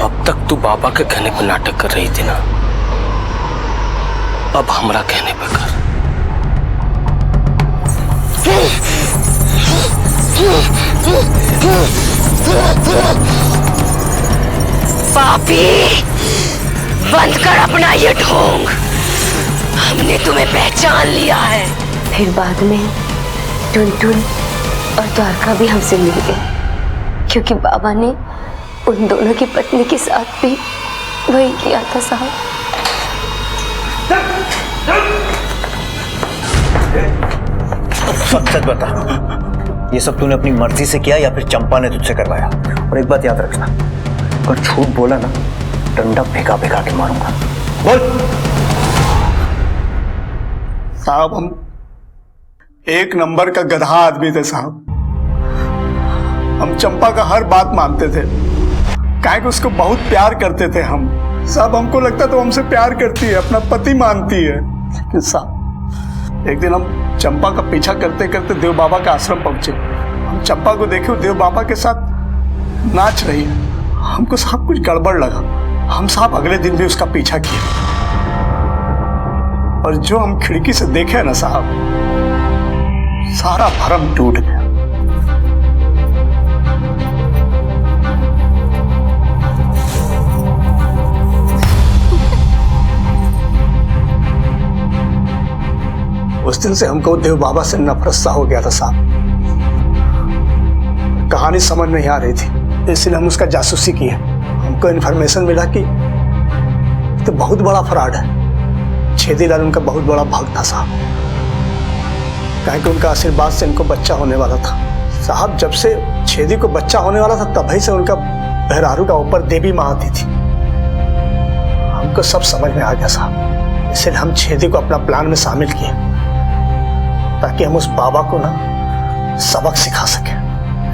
अब तक तू बाबा के कहने पर नाटक कर रही थी ना, अब हमरा कहने पर कर। पापी, बंद कर अपना ये ढोंग। हमने तुम्हें पहचान लिया है। फिर बाद में टुनटुन और द्वारका भी हमसे मिल गए, क्योंकि बाबा ने उन दोनों की पत्नी के साथ भी वही किया था। साहब, सच बता, ये सब तूने अपनी मर्जी से किया या फिर चंपा ने तुझसे करवाया? और एक बात याद रखना, अगर झूठ बोला ना, डंडा फेंका फेंका के मारूंगा। बोल। साहब, हम एक नंबर का गधा आदमी थे साहब। हम चंपा का हर बात मानते थे, काहे कि उसको बहुत प्यार करते थे हम। साहब, हमको लगता तो हमसे प्यार करती है, अपना पति मानती है। लेकिन साहब, एक दिन हम चंपा का पीछा करते करते देव बाबा के आश्रम पहुंचे। हम चंपा को देखे वो देव बाबा के साथ नाच रही है। हमको साहब कुछ गड़बड़ लगा। हम साहब अगले दिन भी उसका पीछा किए, और जो हम खिड़की से देखे ना साहब, सारा भरम टूट गया। उस दिन से हमको देव बाबा से नफरत सा हो गया था साहब। कहानी समझ नहीं आ रही थी, इसलिए हम उसका जासूसी किए। हमको इन्फॉर्मेशन मिला कि तो बहुत बड़ा फ्रॉड है। छेदीलाल उनका बहुत बड़ा भक्त था साहब, कहें कि उनका आशीर्वाद से इनको बच्चा होने वाला था साहब। जब से छेदी को बच्चा होने वाला था तभी से उनका बहरारू का ऊपर देवी माँ आती थी। हमको सब समझ में आ गया साहब, इसलिए हम छेदी को अपना प्लान में शामिल किए ताकि हम उस बाबा को ना सबक सिखा सके।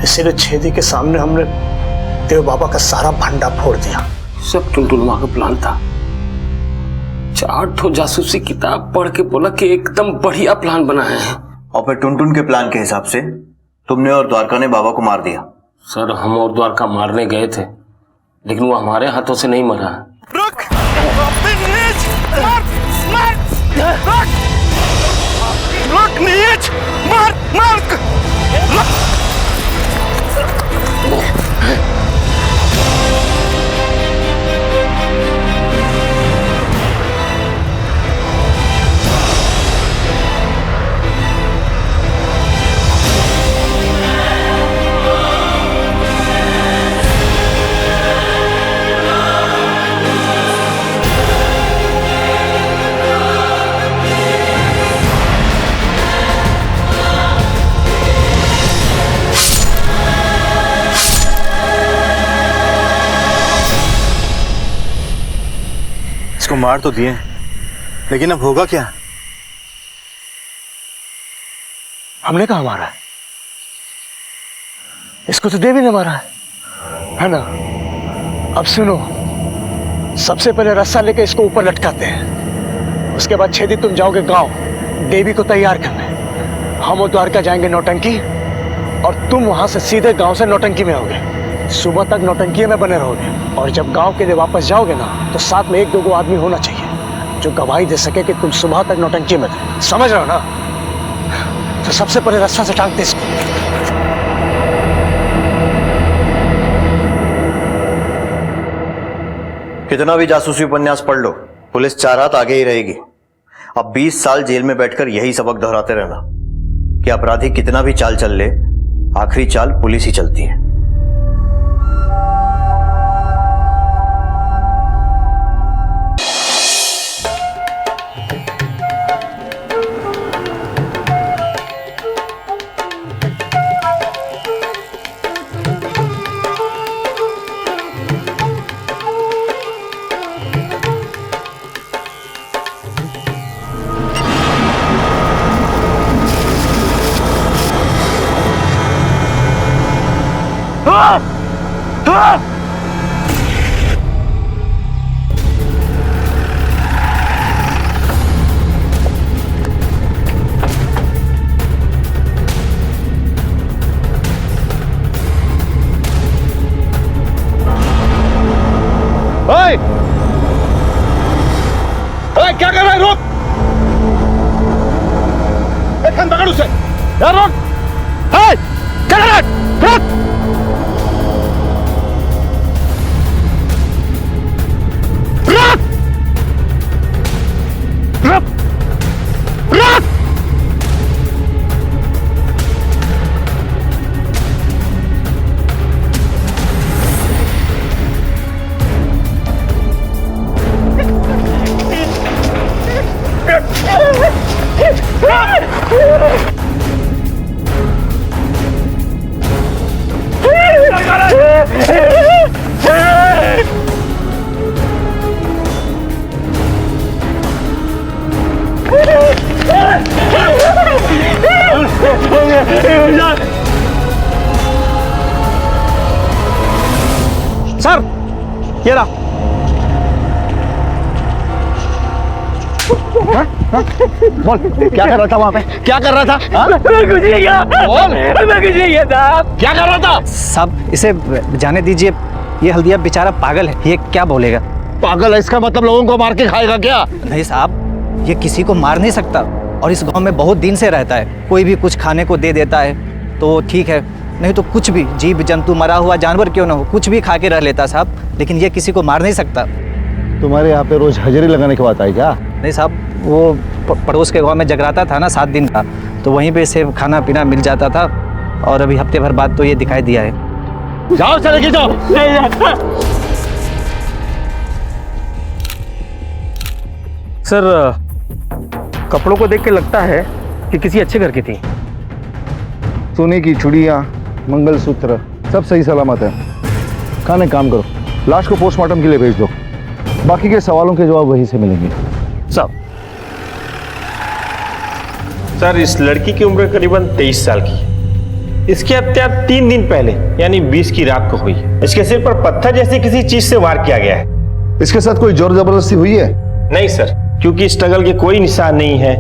इसीलिए छेदी के सामने हमने देव बाबा का सारा भंडा फोड़ दिया। सब टुनटुनमा का प्लान था। 4 जासूसी किताब पढ़ के बोला कि एकदम बढ़िया प्लान बनाया है। और फिर टुनटुन के प्लान के हिसाब से तुमने और द्वारका ने बाबा को मार दिया। सर हम और द्वारका मारने गए थे, लेकिन वो हमारे हाथों से नहीं मरा है। रुक! रुक नीच! मार! मार! इसको मार तो दिए, लेकिन अब होगा क्या? हमने कहा मारा है? इसको तो देवी ने मारा है ना? अब सुनो, सबसे पहले रस्सा लेके इसको ऊपर लटकाते हैं। उसके बाद छेदी तुम जाओगे गांव देवी को तैयार करने। हम और द्वारका जाएंगे नौटंकी, और तुम वहां से सीधे गांव से नौटंकी में आओगे। सुबह तक नौटंकी में बने रहोगे, और जब गांव के लिए वापस जाओगे ना तो साथ में 1-2 आदमी होना चाहिए जो गवाही दे सके कि तुम सुबह तक नौटंकी में थे। समझ रहे हो ना? तो सबसे पहले रस्सा से टांगते इसको। कितना भी जासूसी उपन्यास पढ़ लो, पुलिस 4 हाथ आगे ही रहेगी। अब 20 साल जेल में बैठकर यही सबक दोहराते रहना कि अपराधी कितना भी चाल चल ले, आखिरी चाल पुलिस ही चलती है। क्या कर रहा है? रोक! एक हाथ पकड़ उसे। यार रोक! क्या कर रहा है? रोक! रोक! रोक! रोक! सर, ये रहा। बोल, क्या कर रहा था वहाँ पे? क्या कर रहा था? मैं कुछ नहीं किया। बोल, मैं कुछ नहीं किया साहब। क्या कर रहा था? साहब इसे जाने दीजिए, ये हल्दिया बेचारा पागल है, ये क्या बोलेगा? पागल है इसका मतलब लोगों को मार के खाएगा क्या? नहीं साहब, ये किसी को मार नहीं सकता, और इस गांव में बहुत दिन से रहता है। कोई भी कुछ खाने को दे देता है तो ठीक है, नहीं तो कुछ भी जीव जंतु, मरा हुआ जानवर क्यों ना हो, कुछ भी खा के रह लेता साहब, लेकिन ये किसी को मार नहीं सकता। तुम्हारे यहाँ पे रोज हाजिरी लगाने की बात आई क्या? नहीं साहब, वो पड़ोस के गांव में जगराता था ना 7 दिन का, तो वहीं पे इसे खाना पीना मिल जाता था। और अभी हफ्ते भर बाद तो ये दिखाई दिया है। जाओ चले के जाओ। सर, कपड़ों को देख के लगता है कि किसी अच्छे घर की थी। सोने की चूड़ियाँ, मंगलसूत्र सब सही सलामत है। खाने काम करो, लाश को पोस्टमार्टम के लिए भेज दो। बाकी के सवालों के जवाब वहीं से मिलेंगे। सर, इस लड़की की उम्र करीबन 23 साल की है। इसकी हत्या 3 दिन पहले यानी 20 की रात को हुई है। इसके सिर पर पत्थर जैसी किसी चीज से वार किया गया है। इसके साथ कोई जोर जबरदस्ती हुई है? नहीं सर, क्योंकि स्ट्रगल के कोई निशान नहीं है,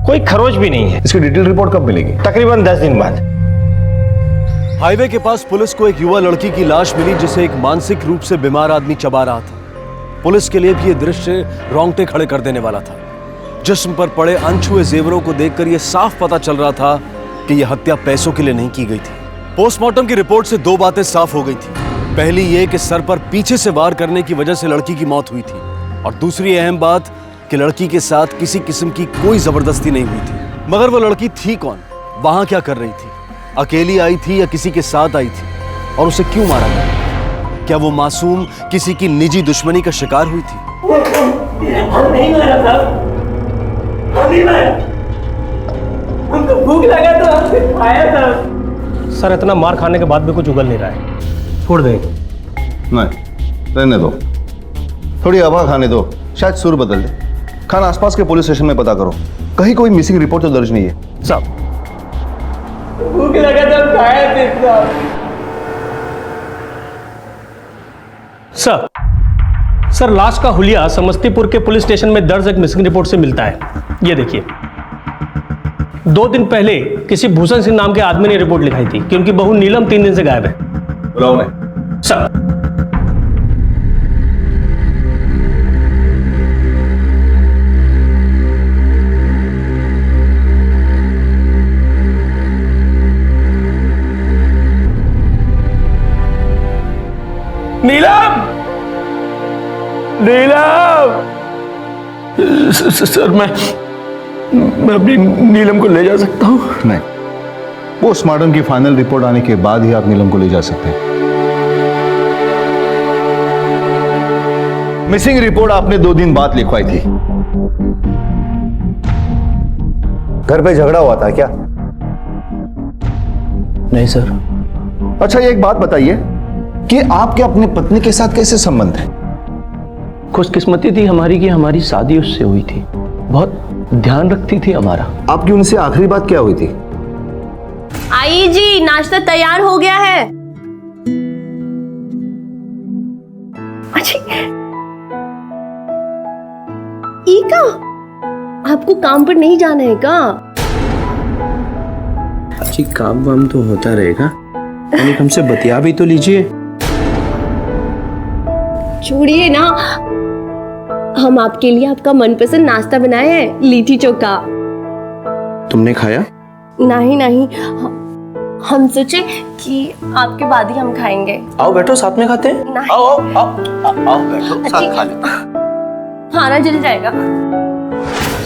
कोई खरोच भी नहीं है। इसकी डिटेल रिपोर्ट कब मिलेगी? तकरीबन 10 दिन बाद। हाईवे के पास पुलिस को एक युवा लड़की की लाश मिली जिसे एक मानसिक रूप से बीमार आदमी चबा रहा था। पुलिस के लिए भी यह दृश्य रोंगटे खड़े कर देने वाला था। जिस्म पर पड़े अनछुए जेवरों को देखकर यह साफ पता चल रहा था कि यह हत्या पैसों के लिए नहीं की गई थी। पोस्टमार्टम की रिपोर्ट से 2 बातें साफ हो गई थी। पहली यह कि सर पर पीछे से वार करने की वजह से लड़की की मौत हुई थी, और दूसरी अहम बात कि लड़की के साथ किसी किस्म की कोई जबरदस्ती नहीं हुई थी। मगर वो लड़की थी कौन, वहां क्या कर रही थी, अकेली आई थी या किसी के साथ आई थी, और उसे क्यों मारा गया? क्या वो मासूम किसी की निजी दुश्मनी का शिकार हुई थी? नहीं मारा साहब, नहीं मारा। हमको भूख लगा तो हमसे खाया था। सर, इतना मार खाने के बाद भी कुछ उगल नहीं रहा है। छोड़ दें? नहीं, रहने दो, थोड़ी हवा खाने दो, शायद सुर बदल दे। खान आसपास के पुलिस स्टेशन में पता करो, कहीं कोई मिसिंग रिपोर्ट तो दर्ज नहीं है। साहब, भूख लगा तो खाया थे साहब। सर, लाश का हुलिया समस्तीपुर के पुलिस स्टेशन में दर्ज एक मिसिंग रिपोर्ट से मिलता है। ये देखिए, 2 दिन पहले किसी भूषण सिंह नाम के आदमी ने रिपोर्ट लिखाई थी कि उनकी बहू नीलम 3 दिन से गायब है। बुलाओ मैं। सर, नीलम, नीलम। सर, मैं अपनी नीलम को ले जा सकता हूँ? नहीं, पोस्टमार्टम की फाइनल रिपोर्ट आने के बाद ही आप नीलम को ले जा सकते हैं। मिसिंग रिपोर्ट आपने 2 दिन बाद लिखवाई थी। घर पे झगड़ा हुआ था क्या? नहीं सर। अच्छा, ये एक बात बताइए कि आपके अपने पत्नी के साथ कैसे संबंध है? खुशकिस्मती थी हमारी कि हमारी शादी उससे हुई थी। बहुत ध्यान रखती थी हमारा। आपकी उनसे आखिरी बात क्या हुई थी? आई जी, नाश्ता तैयार हो गया है। अच्छा, ईका, आपको काम पर नहीं जाना है क्या? अच्छी, काम वाम तो होता रहेगा, हमसे बतिया भी तो लीजिए। छोड़िए ना, हम आपके लिए आपका मनपसंद नाश्ता बनाए हैं, लिट्टी चोखा। तुमने खाया? नहीं नहीं, हम सोचे कि आपके बाद ही हम खाएंगे। आओ बैठो, साथ में खाते हैं। नहीं। आओ आओ आओ बैठो, साथ खा लेते हैं। खाना जल जाएगा।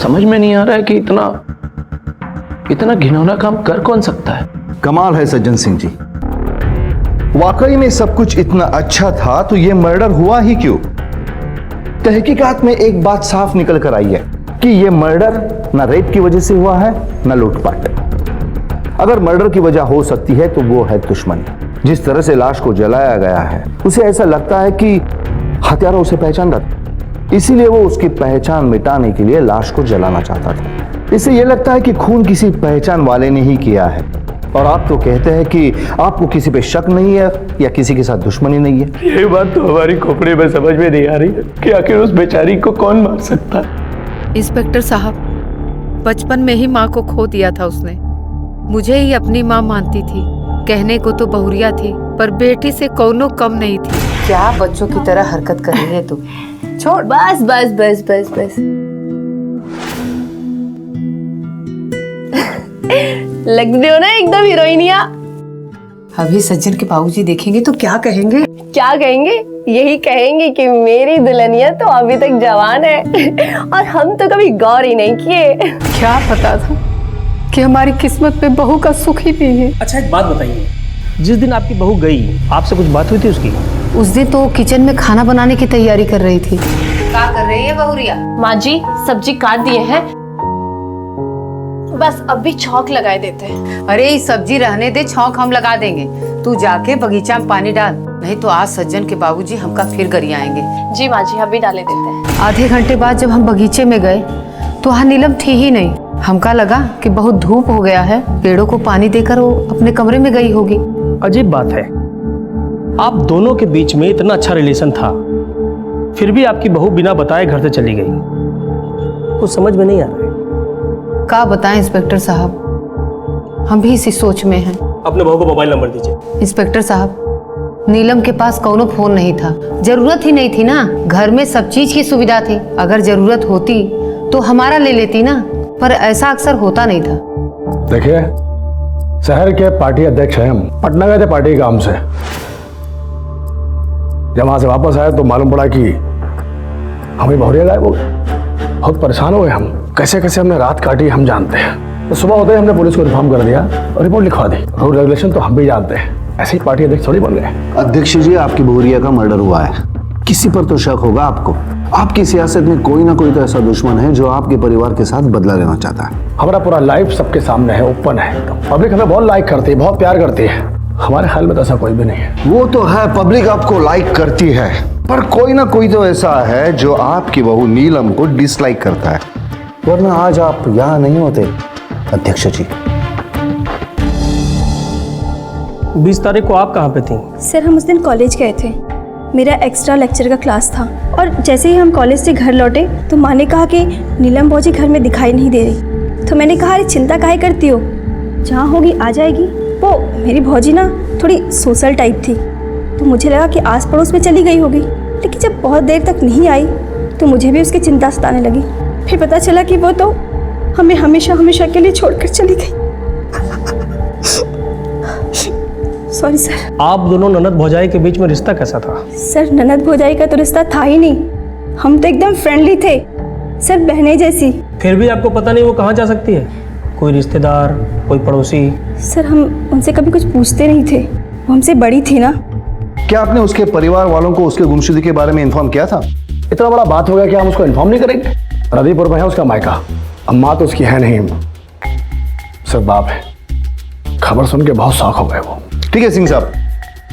समझ में नहीं आ रहा है कि इतना घिनौना काम कर कौन सकता है। कमाल है सज्जन सिंह जी, वाकई में सब कुछ इतना अच्छा था तो ये मर्डर हुआ ही क्यों? तहकीकात में एक बात साफ निकल कर आई है कि ये मर्डर ना रेप की वजह से हुआ है ना लूटपाट। अगर मर्डर की वजह हो सकती है तो वो है दुश्मनी। जिस तरह से लाश को जलाया गया है, उसे ऐसा लगता है कि हत्यारा उसे पहचान रहा था, इसीलिए वो उसकी पहचान मिटाने के लिए लाश को जलाना चाहता था। इससे यह लगता है कि खून किसी पहचान वाले ने ही किया है। और आप तो कहते हैं कि आपको किसी पे शक नहीं है या किसी के साथ दुश्मनी नहीं है। ये बात तो हमारी खोपड़ी में समझ में नहीं आ रही है कि आखिर उस बेचारी को कौन मार सकता है। इंस्पेक्टर साहब, बचपन में ही माँ को खो दिया था उसने। मुझे ही अपनी माँ मानती थी। कहने को तो बहुरिया थी, पर बेटी से कौनो कम नहीं थी। क्या बच्चों की तरह हरकत कर रही है तू? छोड़, बस बस बस बस बस। लगते हो ना एकदम हीरोइनिया। अभी सज्जन के बाबूजी देखेंगे तो क्या कहेंगे? क्या कहेंगे? यही कहेंगे कि मेरी दुल्हनिया तो अभी तक जवान है और हम तो कभी गौर ही नहीं किए। क्या पता था कि हमारी किस्मत में बहू का सुख ही नहीं है। अच्छा एक बात बताइए, जिस दिन आपकी बहू गई आपसे कुछ बात हुई थी उसकी? उस दिन तो किचन में खाना बनाने की तैयारी कर रही थी। क्या कर रही है बहुरिया? माँ जी सब्जी काट दिए हैं, बस अभी छौंक लगाए देते हैं। अरे ये सब्जी रहने दे, छौंक हम लगा देंगे। तू जाके बगीचा में पानी डाल, नहीं तो आज सज्जन के बाबूजी हमका फिर गरियाएंगे। जी माँ जी अभी डाले देते हैं। आधे घंटे बाद जब हम बगीचे में गए तो वहाँ नीलम थी ही नहीं। हमका लगा कि बहुत धूप हो गया है, पेड़ों को पानी देकर वो अपने कमरे में गई होगी। अजीब बात है, आप दोनों के बीच में इतना अच्छा रिलेशन था, फिर भी आपकी बहू बिना बताए घर से चली गई। कुछ समझ में नहीं आ रहा है। क्या बताएं इंस्पेक्टर साहब, हम भी इसी सोच में हैं। अपने बहू को मोबाइल नंबर दीजिए। इंस्पेक्टर साहब, नीलम के पास कोनो फोन नहीं था, जरूरत ही नहीं थी ना। घर में सब चीज की सुविधा थी, अगर जरूरत होती तो हमारा ले लेती ना, पर ऐसा अक्सर होता नहीं था। देखिए, शहर के पार्टी अध्यक्ष हैं हम, पटना गए थे पार्टी काम से। जब वहां से वापस आए तो मालूम पड़ा कि हमें बहुरिया गायब हो गए। बहुत परेशान हुए हम, कैसे कैसे हमने रात काटी हम जानते हैं। तो सुबह होते ही हमने पुलिस को इन्फॉर्म कर दिया और रिपोर्ट लिखवा दी। रूल रेगुलेशन तो हम भी जानते हैं, ऐसे ही पार्टी अध्यक्ष थोड़ी बन गए। अध्यक्ष जी, आपकी बहुरिया का मर्डर हुआ है, किसी पर तो शक होगा आपको। आपकी सियासत में कोई ना कोई तो ऐसा दुश्मन है जो आपके परिवार के साथ बदला लेना चाहता है। हमारा पूरा लाइफ सबके सामने है, ओपन है एकदम। पब्लिक हमें बहुत लाइक करती है, बहुत प्यार करती है। हमारे ख्याल में तो ऐसा कोई भी नहीं है। वो तो है, पब्लिक आपको लाइक करती है, पर कोई ना कोई तो ऐसा है जो आपकी बहू नीलम को डिसलाइक करता है, वरना आज आप यहाँ नहीं होते अध्यक्ष जी। 20 तारीख को आप कहाँ पे थी? सर हम उस दिन कॉलेज गए थे, मेरा एक्स्ट्रा लेक्चर का क्लास था, और जैसे ही हम कॉलेज से घर लौटे तो माँ ने कहा कि नीलम भौजी घर में दिखाई नहीं दे रही। तो मैंने कहा अरे चिंता काहे करती हो, जहाँ होगी आ जाएगी। वो मेरी भौजी ना थोड़ी सोशल टाइप थी, तो मुझे लगा कि आस पड़ोस में चली गई होगी, लेकिन जब बहुत देर तक नहीं आई तो मुझे भी उसकी चिंता सताने लगी। फिर पता चला कि वो तो हमें हमेशा हमेशा के लिए छोड़कर चली गई। Sorry sir. आप दोनों ननद भौजाई के बीच में रिश्ता कैसा था? सर ननद भौजाई का तो रिश्ता था ही नहीं, हम तो एकदम फ्रेंडली थे सर, बहनें जैसी। फिर भी आपको पता नहीं वो कहाँ जा सकती है? कोई रिश्तेदार, कोई पड़ोसी? सर हम उनसे कभी कुछ पूछते नहीं थे, वो हमसे बड़ी थी ना। क्या आपने उसके परिवार वालों को उसके गुमशुदगी के बारे में इन्फॉर्म किया था? इतना बड़ा बात हो गया कि हम उसको इन्फॉर्म नहीं करेंगे? रदीपुर में है उसका मायका, अम्मा तो उसकी है नहीं, सिर्फ बाप है। खबर सुन के बहुत शौक हो गए वो। ठीक है सिंह साहब,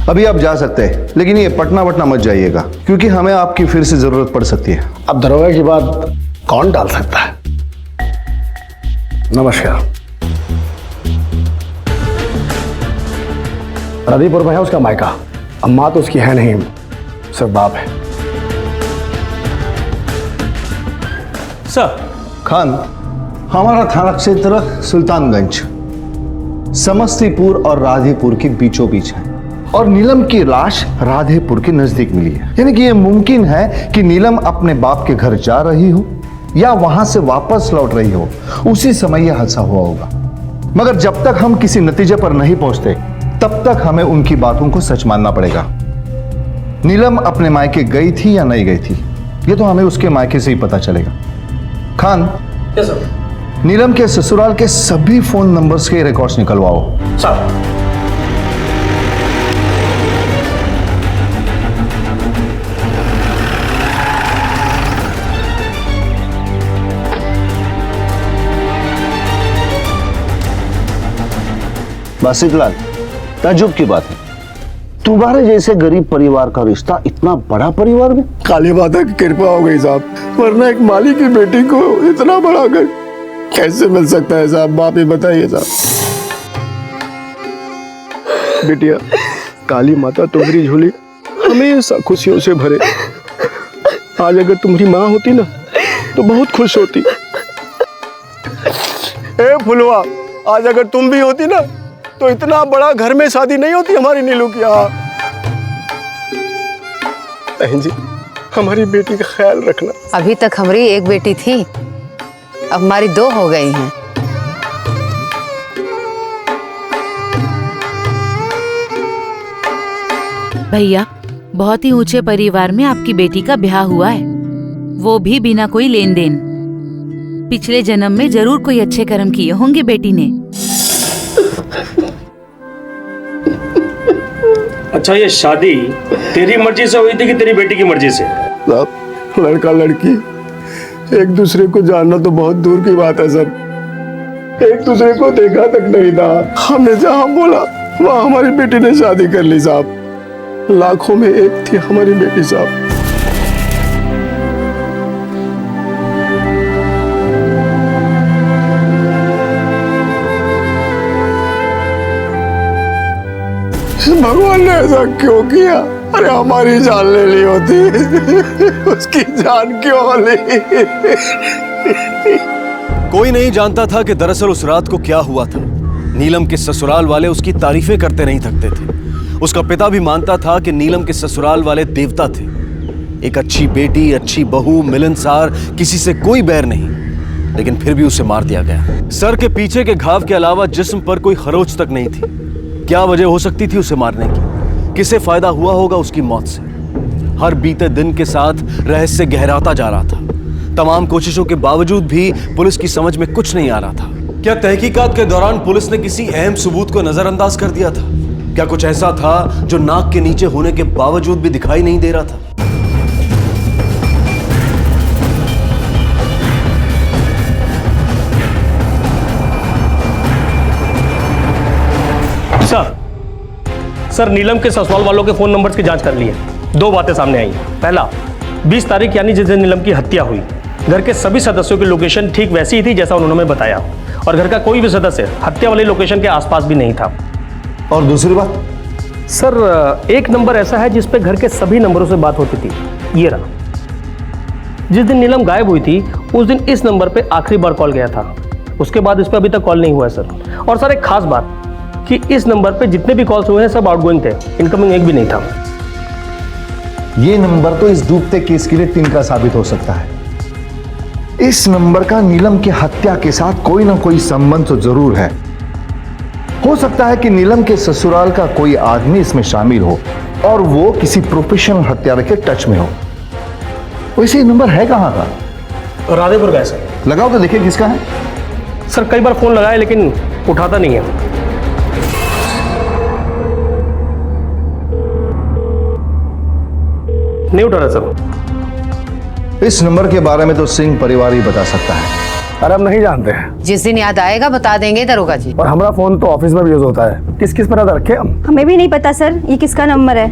अभी आप जा सकते हैं, लेकिन ये पटना वटना मत जाइएगा, क्योंकि हमें आपकी फिर से जरूरत पड़ सकती है। अब दरोगा की बात कौन डाल सकता है? नमस्कार। रदीपुर में है उसका मायका, अम्मा तो उसकी है नहीं, सिर्फ बाप है। सर। खान, हमारा थाना क्षेत्र सुल्तानगंज समस्तीपुर और राधेपुर के बीचों बीच है, और नीलम की लाश राधेपुर के नजदीक मिली है। यानी कि यह मुमकिन है कि नीलम अपने बाप के घर जा रही हो या वहां से वापस लौट रही हो, उसी समय यह हादसा हुआ होगा। मगर जब तक हम किसी नतीजे पर नहीं पहुंचते तब तक हमें उनकी बातों को सच मानना पड़ेगा। नीलम अपने मायके गई थी या नहीं गई थी, यह तो हमें उसके मायके से ही पता चलेगा। Khan, yes sir. नीलम के ससुराल के सभी फोन नंबर्स के रिकॉर्ड्स निकलवाओ। सर। बासितलाल, ताज्जुब की बात है, तुम्हारे जैसे गरीब परिवार का रिश्ता इतना बड़ा परिवार में? काली माता की कृपा हो गई साहब, वरना एक माली की बेटी को इतना बड़ा घर कैसे मिल सकता है साहब? आप ही बताइए साहब। बिटिया, काली माता तुम्हारी झोली हमेशा खुशियों से भरे। आज अगर तुम्हारी माँ होती ना तो बहुत खुश होती। ए फुलवा, आज अगर तुम भी होती ना तो इतना बड़ा घर में शादी नहीं होती हमारी नीलू की। बहन जी, हमारी बेटी का ख्याल रखना। अभी तक हमारी एक बेटी थी, अब हमारी 2 हो गई हैं। भैया, बहुत ही ऊंचे परिवार में आपकी बेटी का ब्याह हुआ है, वो भी बिना कोई लेन देन। पिछले जन्म में जरूर कोई अच्छे कर्म किए होंगे बेटी ने। अच्छा, ये शादी तेरी मर्जी से हुई थी कि तेरी बेटी की मर्जी से? लड़का लड़की एक दूसरे को जानना तो बहुत दूर की बात है सर। एक दूसरे को देखा तक नहीं था। हमने जहाँ बोला वहाँ हमारी बेटी ने शादी कर ली साहब। लाखों में एक थी हमारी बेटी साहब। भगवान ने ऐसा क्यों किया? अरे हमारी जान ले ली होती, उसकी जान क्यों ली? कोई नहीं जानता था कि दरअसल उस रात को क्या हुआ था। नीलम के ससुराल वाले उसकी तारीफें करते नहीं थकते थे। उसका पिता भी मानता था कि नीलम के ससुराल वाले देवता थे। एक अच्छी बेटी, अच्छी बहू, मिलनसार, किसी से कोई बैर नहीं, लेकिन फिर भी उसे मार दिया गया। सर के पीछे के घाव के अलावा जिस्म पर कोई खरोच तक नहीं थी। क्या वजह हो सकती थी उसे मारने की? किसे फायदा हुआ होगा उसकी मौत से? हर बीते दिन के साथ रहस्य गहराता जा रहा था। तमाम कोशिशों के बावजूद भी पुलिस की समझ में कुछ नहीं आ रहा था। क्या तहकीकात के दौरान पुलिस ने किसी अहम सबूत को नजरअंदाज कर दिया था? क्या कुछ ऐसा था जो नाक के नीचे होने के बावजूद भी दिखाई नहीं दे रहा था? सर, नीलम के ससुराल वालों के फोन नंबर्स की जांच कर ली है। 2 बातें सामने आई। पहला, 20 तारीख यानी जिस दिन नीलम की हत्या हुई, घर के सभी सदस्यों की लोकेशन ठीक वैसी ही थी जैसा उन्होंने हमें बताया, और घर का कोई भी सदस्य हत्या वाली लोकेशन के आसपास भी नहीं था। और दूसरी बात? सर, एक नंबर ऐसा है जिस पे घर के सभी नंबरों से बात होती थी। ये रहा। जिस दिन नीलम गायब हुई थी उस दिन इस नंबर पे आखिरी बार कॉल गया था। उसके बाद इस पे अभी तक कॉल नहीं हुआ है सर। और सर, एक खास बात कि इस नंबर पे जितने भी कॉल्स हुए हैं सब आउटगोइंग थे, इनकमिंग एक भी नहीं था। ये नंबर तो इस डूबते केस के लिए तिनका साबित हो सकता है। इस नंबर का नीलम की हत्या के साथ कोई ना कोई संबंध तो जरूर है। हो सकता है कि नीलम के ससुराल का कोई आदमी इसमें शामिल हो और वो किसी प्रोफेशनल हत्यारे के टच में हो। वैसे ये नंबर है कहां का? राधेपुर का है सर। लगाओ तो देखिए किसका है। सर, कई बार फोन लगाया लेकिन उठाता नहीं है। नहीं उठा रहा सर। इस नंबर के बारे में तो सिंह परिवार ही बता सकता है। अरे हम नहीं जानते हैं। जिस दिन याद आएगा बता देंगे दरोगा जी। और हमारा फोन तो ऑफिस में भी यूज होता है। किस किस पर नजर रखे हम? हमें भी नहीं पता सर, ये किसका नंबर है।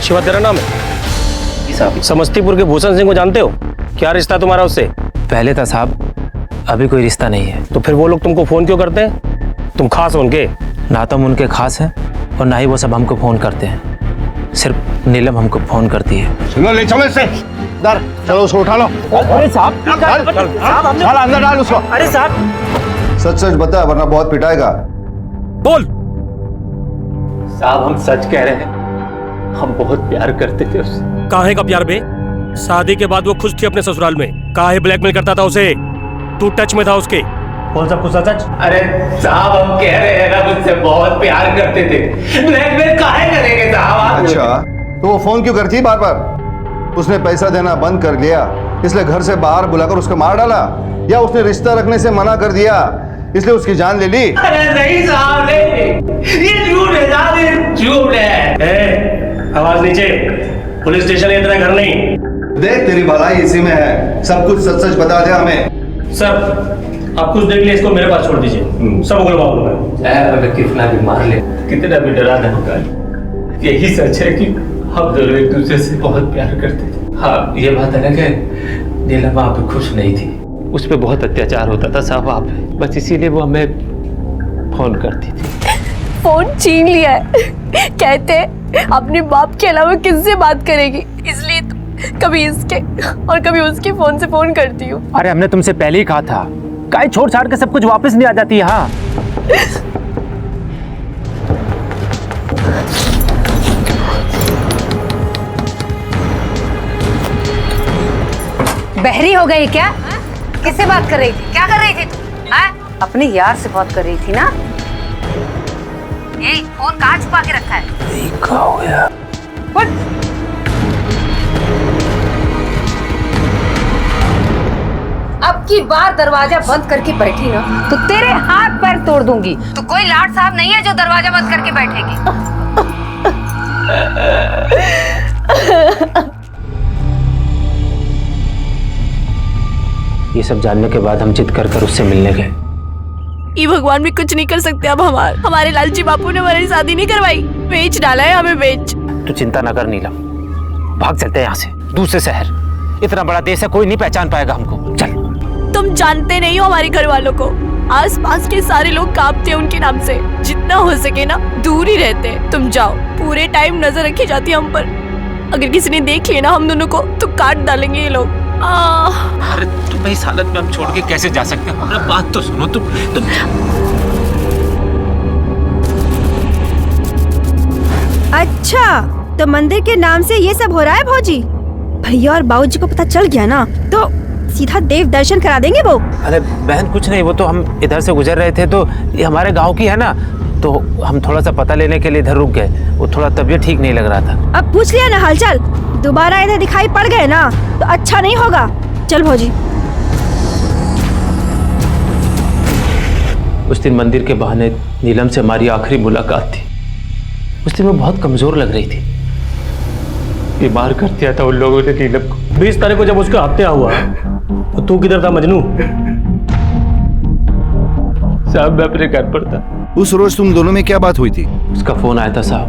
शिवा, तेरा नाम है? समस्तीपुर के भूषण सिंह को जानते हो? क्या रिश्ता है तुम्हारा उससे? पहले था साहब, अभी कोई रिश्ता नहीं है। तो फिर वो लोग तुमको फोन क्यों करते हैं? तुम खास हो उनके? ना तो हम उनके खास हैं और ना ही वो सब हमको फोन करते हैं। सिर्फ नीलम हमको फोन करती है। चलो ले चलो इससे। दर चलो उसको उठा लो। अरे साहब, साला अंदर डाल उसको। अरे साहब, सच सच बता वरना बहुत पिटाएगा। बोल। साहब, हम सच कह रहे हैं, हम बहुत प्यार करते थे उससे। काहे का प्यार बे? शादी के बाद वो खुश थी अपने ससुराल में। काहे ब्लैकमेल करता था उसे? तू टच में था उसके? बोल सब कुछ सच। अरे साहब, हम कह रहे हैं ना, मुझसे बहुत प्यार करते थे। ब्लैकमेल काहे करेंगे साहब? अच्छा, तो वो फोन क्यों करती है बार बार? उसने पैसा देना बंद कर दिया इसलिए घर से बाहर बुलाकर उसको मार डाला, या उसने रिश्ता रखने से मना कर दिया इसलिए उसकी जान ले ली? अरे नहीं साहब, नहीं, ये झूठ है साहब, ये झूठ है। आवाज नीचे। पुलिस स्टेशन है, तेरा घर नहीं। देख तेरी भलाई इसी में है। सब कुछ सच सच बता दे हमें। सर, आप कुछ देख लिए, इसको मेरे पास छोड़ दीजिए। सब उगलवा दूंगा। हमें कितना भी मार ले, कितना भी डरा धमका ले, यही सच है कि हम दोनों एक दूसरे से बहुत प्यार करते थे। हाँ, ये बात है ना कि नीलम वहाँ पे खुश नहीं थी, उस पर बहुत अत्याचार होता था साहब वहाँ पे, बस इसीलिए वो हमें फोन करती थी। फोन छीन लिया है। कहते अपने बाप के अलावा किससे बात करेगी, इसलिए तो कभी इसके और कभी उसके फोन से फोन करती हूँ। अरे हमने तुमसे पहले ही कहा था, काहे छोड़ छाड़ के सब कुछ वापस नहीं आ जाती। हाँ बहरी हो गई क्या? किससे बात कर रही थी? क्या कर रही थी तू? हाँ? अपने यार से बात कर रही थी ना? यही फोन कहाँ छुपा के रखा है? क्या हो गया? अब की बार दरवाजा बंद करके बैठी ना तो तेरे हाथ पैर तोड़ दूंगी। तो कोई लाट साहब नहीं है जो दरवाजा बंद करके बैठेगी। ये सब जानने के बाद हम जिद कर कर उससे मिलने गए। ये भगवान भी कुछ नहीं कर सकते अब। हमारे लालची बापू ने हमारी शादी नहीं करवाई, बेच डाला है हमें, बेच। तू चिंता ना कर नीलम, भाग चलते हैं यहाँ से, दूसरे शहर। इतना बड़ा देश है, कोई नहीं पहचान पाएगा हमको। चल। तुम जानते नहीं हो हमारे घर वालों को। आसपास के सारे लोग कांपते हैं उनके नाम से। जितना हो सके ना दूर ही रहते हैं। तुम जाओ, पूरे टाइम नजर रखी जाती है हम पर। अगर किसी ने देख लिया ना हम दोनों को तो काट डालेंगे ये लोग। अरे तुम इस हालत में हम छोड़ के कैसे जा सकते हैं? हमारा बात तो सुनो तुम। अच्छा, तो मंदिर के नाम से ये सब हो रहा है भौजी? भैया और बाबूजी को पता चल गया ना तो सीधा देव दर्शन करा देंगे वो। अरे बहन कुछ नहीं, वो तो हम इधर से गुजर रहे थे तो ये हमारे गांव की है ना, तो हम थोड़ा सा पता लेने के लिए इधर रुक गए। वो थोड़ा तबीयत ठीक नहीं लग रहा था। अब पूछ लिया ना हालचाल, दोबारा इधर दिखाई पड़ गए ना तो अच्छा नहीं होगा। चल भौजी। उस दिन मंदिर के बहाने नीलम से हमारी आखिरी मुलाकात थी। उस दिन वो बहुत कमजोर लग रही थी। बीमार कर दिया था उन लोगों ने नीलम को। 20 तारीख को जब उसका हत्या हुआ तो तू किधर था मजनू? साहब मैं अपने घर पर था। उस रोज तुम दोनों में क्या बात हुई थी? उसका फोन आया था साहब,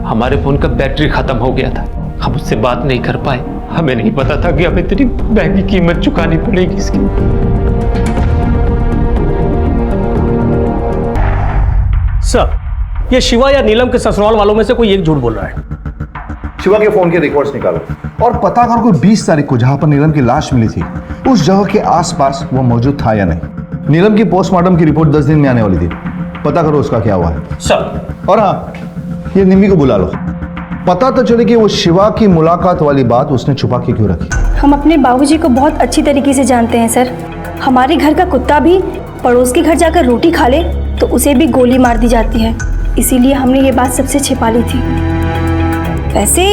हमारे फोन का बैटरी खत्म हो गया था। हम उससे बात नहीं कर पाए। हमें नहीं पता था कि हमें इतनी महंगी कीमत चुकानी पड़ेगी इसकी। सर, ये शिवा या नीलम के ससुराल वालों में से कोई एक झूठ बोल रहा है। शिवा के फोन के रिकॉर्ड्स निकालो और पता करो कि 20 तारीख को जहां पर नीलम की लाश मिली थी उस जगह के आसपास वो मौजूद था या नहीं। नीलम की पोस्टमार्टम की रिपोर्ट 10 दिन में आने वाली थी। पता करो उसका क्या हुआ है सर। और हाँ, ये निम्मी को बुला लो। पता तो चले कि वो शिवा की मुलाकात वाली बात उसने छुपा के क्यों रखी। हम अपने बाबूजी को बहुत अच्छी तरीके से जानते हैं सर। हमारे घर का कुत्ता भी पड़ोस के घर जाकर रोटी खा ले तो उसे भी गोली मार दी जाती है। इसीलिए हमने ये बात सबसे छिपा ली थी। वैसे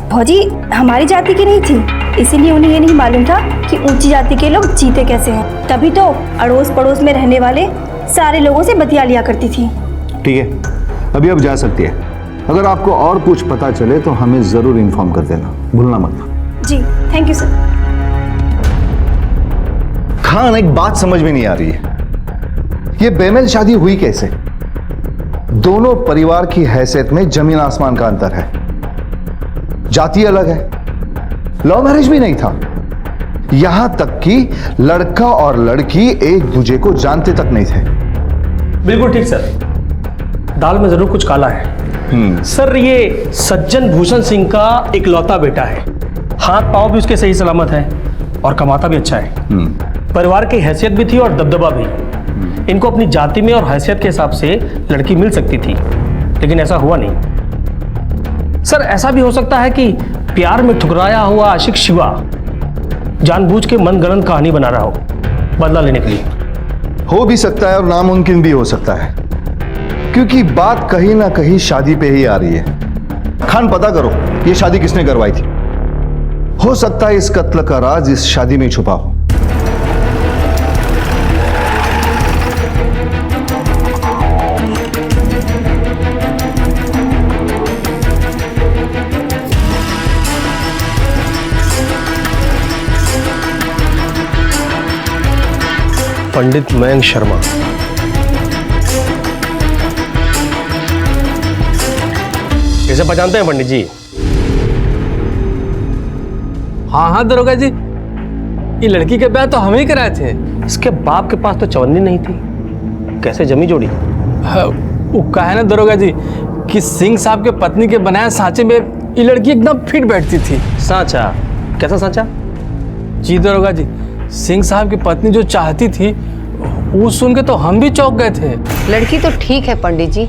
भौजी हमारी जाति की नहीं थी, इसीलिए उन्हें ये नहीं मालूम था कि ऊंची जाति के लोग जीते कैसे हैं। तभी तो अड़ोस पड़ोस में रहने वाले सारे लोगों से बतिया लिया करती थी। ठीक है, अभी अब जा सकती है। अगर आपको और कुछ पता चले तो हमें जरूर इन्फॉर्म कर देना, भूलना मत। जी थैंक यू सर। खान, एक बात समझ में नहीं आ रही है, ये बेमेल शादी हुई कैसे? दोनों परिवार की हैसियत में जमीन आसमान का अंतर है। जाति अलग है, लव मैरिज भी नहीं था। यहां तक कि लड़का और लड़की एक दूसरे को जानते तक नहीं थे। बिल्कुल ठीक सर, दाल में जरूर कुछ काला है। सर, ये सज्जन भूषण सिंह का इकलौता बेटा है। हाथ पांव भी उसके सही सलामत है और कमाता भी अच्छा है। परिवार की हैसियत भी थी और दबदबा भी। इनको अपनी जाति में और हैसियत के हिसाब से लड़की मिल सकती थी, लेकिन ऐसा हुआ नहीं। सर, ऐसा भी हो सकता है कि प्यार में ठुकराया हुआ आशिक शिवा जानबूझ के मनगढ़ंत कहानी बना रहा हो बदला लेने के लिए। हो भी सकता है और नामुमकिन भी हो सकता है, क्योंकि बात कहीं ना कहीं शादी पे ही आ रही है। खान, पता करो ये शादी किसने करवाई थी। हो सकता है इस कत्ल का राज इस शादी में छुपा हो। पंडित मयंक शर्मा। कैसे पहचानते हैं पंडित जी? हाँ हाँ दरोगा जी, ये लड़की के ब्याह तो हम ही कराए थे। इसके बाप के पास तो चवन्नी नहीं थी, कैसे जमी जोड़ी? वो कहा है ना दरोगा जी कि सिंह साहब के पत्नी के बनाए सांचे में ये लड़की एकदम फिट बैठती थी। सांचा? कैसा सांचा? जी दरोगा जी, सिंह साहब की पत्नी जो चाहती थी वो सुन के तो हम भी चौंक गए थे। लड़की तो ठीक है पंडित जी,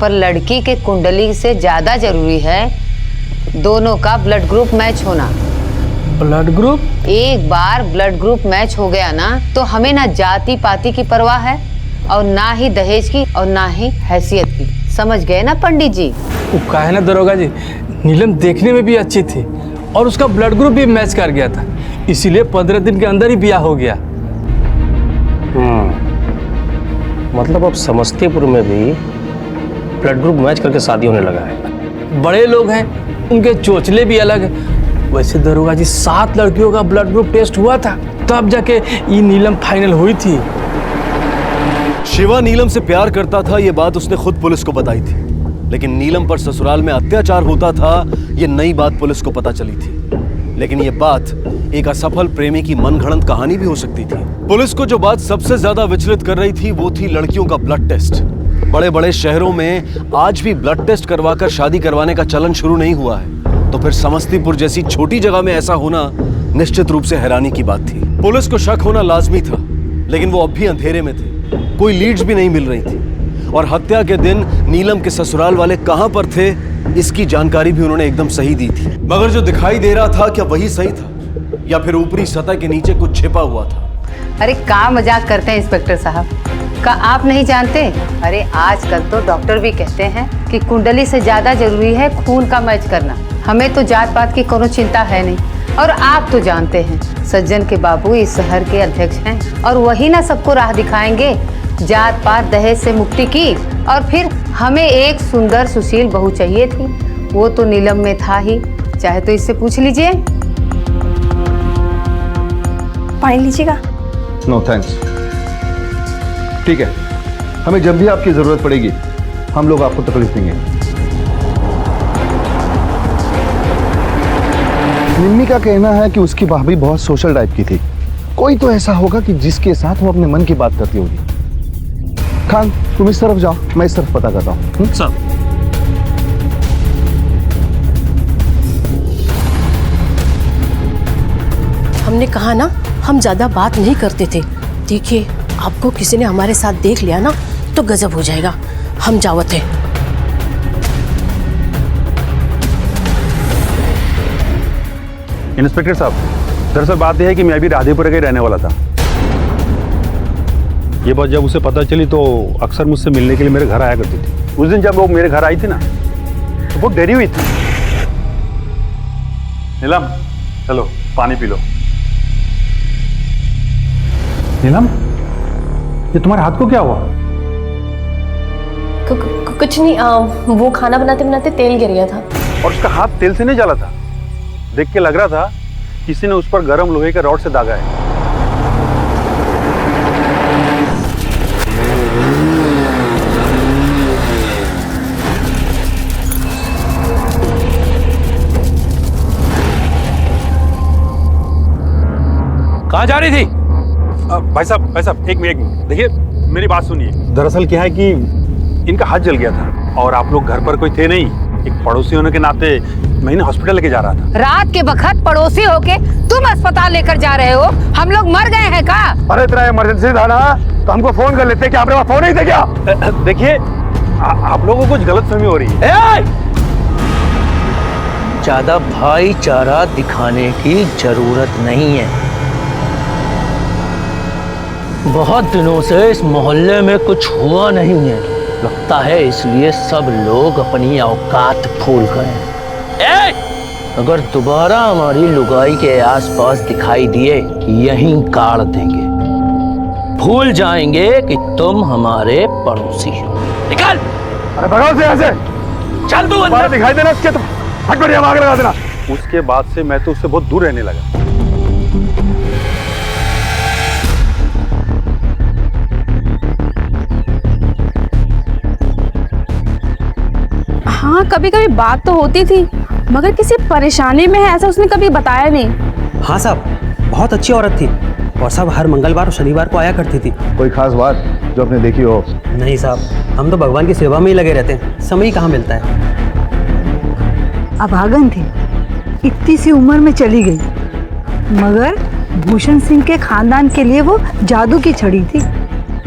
पर लड़की के कुंडली से ज्यादा जरूरी है दोनों का ब्लड ग्रुप मैच होना। Blood group? एक बार ब्लड ग्रुप मैच हो गया ना तो हमें ना जाति पाति की परवाह है और ना ही दहेज की और ना ही हैसियत की। समझ गए ना पंडित जी? वो का है ना दरोगा जी, नीलम देखने में भी अच्छी थी और उसका ब्लड ग्रुप भी मैच कर गया था, इसीलिए 15 दिन के अंदर ही ब्याह हो गया। मतलब अब समस्तीपुर में भी ब्लड ग्रुप मैच करके शादी होने लगा है। बड़े लोग हैं, उनके चोचले भी अलग हैं। वैसे दरोगा जी 7 लड़कियों का ब्लड ग्रुप टेस्ट हुआ था, तब जाके ये नीलम फाइनल हुई थी। शिवा नीलम से प्यार करता था, ये बात उसने खुद पुलिस को बताई थी, लेकिन नीलम पर ससुराल में अत्याचार होता था, ये नई बात पुलिस को पता चली थी। लेकिन ये बात एक असफल प्रेमी की मनगढ़ंत कहानी भी हो सकती थी। पुलिस को जो बात सबसे ज्यादा विचलित कर रही थी वो थी लड़कियों का ब्लड टेस्ट। बड़े बड़े शहरों में आज भी ब्लड टेस्ट करवाकर शादी करवाने का चलन शुरू नहीं हुआ है, तो फिर समस्तीपुर जैसी छोटी जगह में ऐसा होना निश्चित रूप से हैरानी की बात थी। पुलिस को शक होना लाजमी था, लेकिन वो अब भी अंधेरे में थे, कोई लीड्स भी नहीं मिल रही थी। और हत्या के दिन नीलम के ससुराल वाले कहां पर थे, इसकी जानकारी भी उन्होंने एकदम सही दी थी। मगर जो दिखाई दे रहा था, क्या वही सही था या फिर ऊपरी सतह के नीचे कुछ छिपा हुआ था? अरे क्या मजाक करते हैं इंस्पेक्टर साहब, का आप नहीं जानते? अरे आजकल तो डॉक्टर भी कहते हैं कि कुंडली से ज्यादा जरूरी है खून का मैच करना। हमें तो जात पात की कोनो चिंता है नहीं, और आप तो जानते हैं सज्जन के बाबू इस शहर के अध्यक्ष हैं और वही ना सबको राह दिखाएंगे जात पात दहेज से मुक्ति की। और फिर हमें एक सुंदर सुशील बहू चाहिए थी, वो तो नीलम में था ही, चाहे तो इससे पूछ लीजिए। पानी लीजिएगा? No thanks. ठीक है, हमें जब भी आपकी जरूरत पड़ेगी हम लोग आपको तकलीफ देंगे। निम्मी का कहना है कि उसकी भाभी बहुत सोशल टाइप की थी। कोई तो ऐसा होगा कि जिसके साथ वो अपने मन की बात करती होगी। खान तुम इस तरफ जाओ, मैं इस तरफ पता करता हूँ। सर हमने कहा ना हम ज्यादा बात नहीं करते थे। देखिए आपको किसी ने हमारे साथ देख लिया ना तो गजब हो जाएगा। हम जावत है। इंस्पेक्टर साहब, दरअसल बात यह है कि मैं भी राधेपुरा का ही रहने वाला था। ये बात जब उसे पता चली तो अक्सर मुझसे मिलने के लिए मेरे घर आया करती थी। उस दिन जब वो मेरे घर आई थी ना तो बहुत डरी हुई थी। नीलम चलो पानी पी लो। नीलम, ये तुम्हारे हाथ को क्या हुआ? कुछ नहीं, वो खाना बनाते बनाते तेल गिर गया था। और उसका हाथ तेल से नहीं जला था, देख के लग रहा था किसी ने उस पर गर्म लोहे के रॉड से दागा है। कहाँ जा रही थी? भाई साहब एक मिनट देखिए, मेरी बात सुनिए। दरअसल क्या है कि इनका हाथ जल गया था और आप लोग घर पर कोई थे नहीं। एक पड़ोसी होने के नाते मैं इन्हें हॉस्पिटल लेके जा रहा था। रात के वक्त पड़ोसी होके तुम अस्पताल लेकर जा रहे हो? हम लोग मर गए हैं का? अरे इतना इमरजेंसी था ना तो हमको फोन कर लेते। क्या आपके पास फोन नहीं थे क्या? देखिए आप लोगों को कुछ गलतफहमी हो रही है। ज्यादा भाईचारा दिखाने की जरूरत नहीं है। बहुत दिनों से इस मोहल्ले में कुछ हुआ नहीं है, लगता है इसलिए सब लोग अपनी औकात भूल गए। अगर दोबारा हमारी लुगाई के आसपास दिखाई दिए यहीं गाड़ देंगे, भूल जाएंगे कि तुम हमारे पड़ोसी हो। निकल! अरे भगाओ से यहाँ से। चल तू अंदर। दिखाई देना इसके तो हट बढ़िया आग लगा देना। उसके बाद से मैं तो उससे बहुत दूर रहने लगा। हाँ कभी कभी बात तो होती थी, मगर किसी परेशानी में है ऐसा उसने कभी बताया नहीं। हाँ साहब, बहुत अच्छी औरत थी और सब हर मंगलवार और शनिवार को आया करती थी। कोई खास बात जो आपने देखी हो? नहीं साहब, हम तो भगवान की सेवा में ही लगे रहते हैं, समय ही कहाँ मिलता है। अभागन थी, इतनी सी उम्र में चली गई, मगर भूषण सिंह के खानदान के लिए वो जादू की छड़ी थी।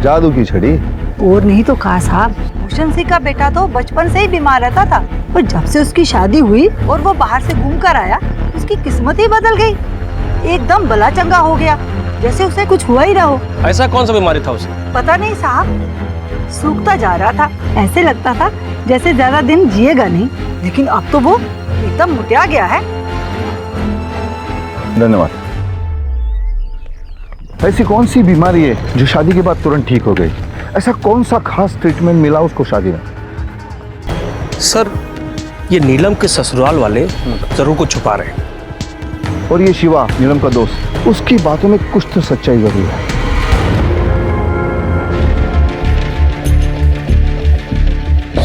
जादू की छड़ी? और नहीं तो कहा साहब, भूषण सिंह का बेटा तो बचपन से ही बीमार रहता था, और जब से उसकी शादी हुई और वो बाहर से घूम कर आया, उसकी किस्मत ही बदल गई। एकदम बला चंगा हो गया, जैसे उसे कुछ हुआ ही ना हो। ऐसा कौन सा बीमारी था उसे? पता नहीं साहब, सूखता जा रहा था। ऐसे लगता था जैसे ज्यादा दिन जिएगा नहीं, लेकिन अब तो वो एकदम मुटिया गया है। धन्यवाद। ऐसी कौन सी बीमारी है जो शादी के बाद तुरंत ठीक हो गई? ऐसा कौन सा खास ट्रीटमेंट मिला उसको शादी में? सर, ये नीलम के ससुराल वाले जरूर कुछ छुपा रहे हैं। और ये शिवा, नीलम का दोस्त, उसकी बातों में कुछ तो सच्चाई जरूर है।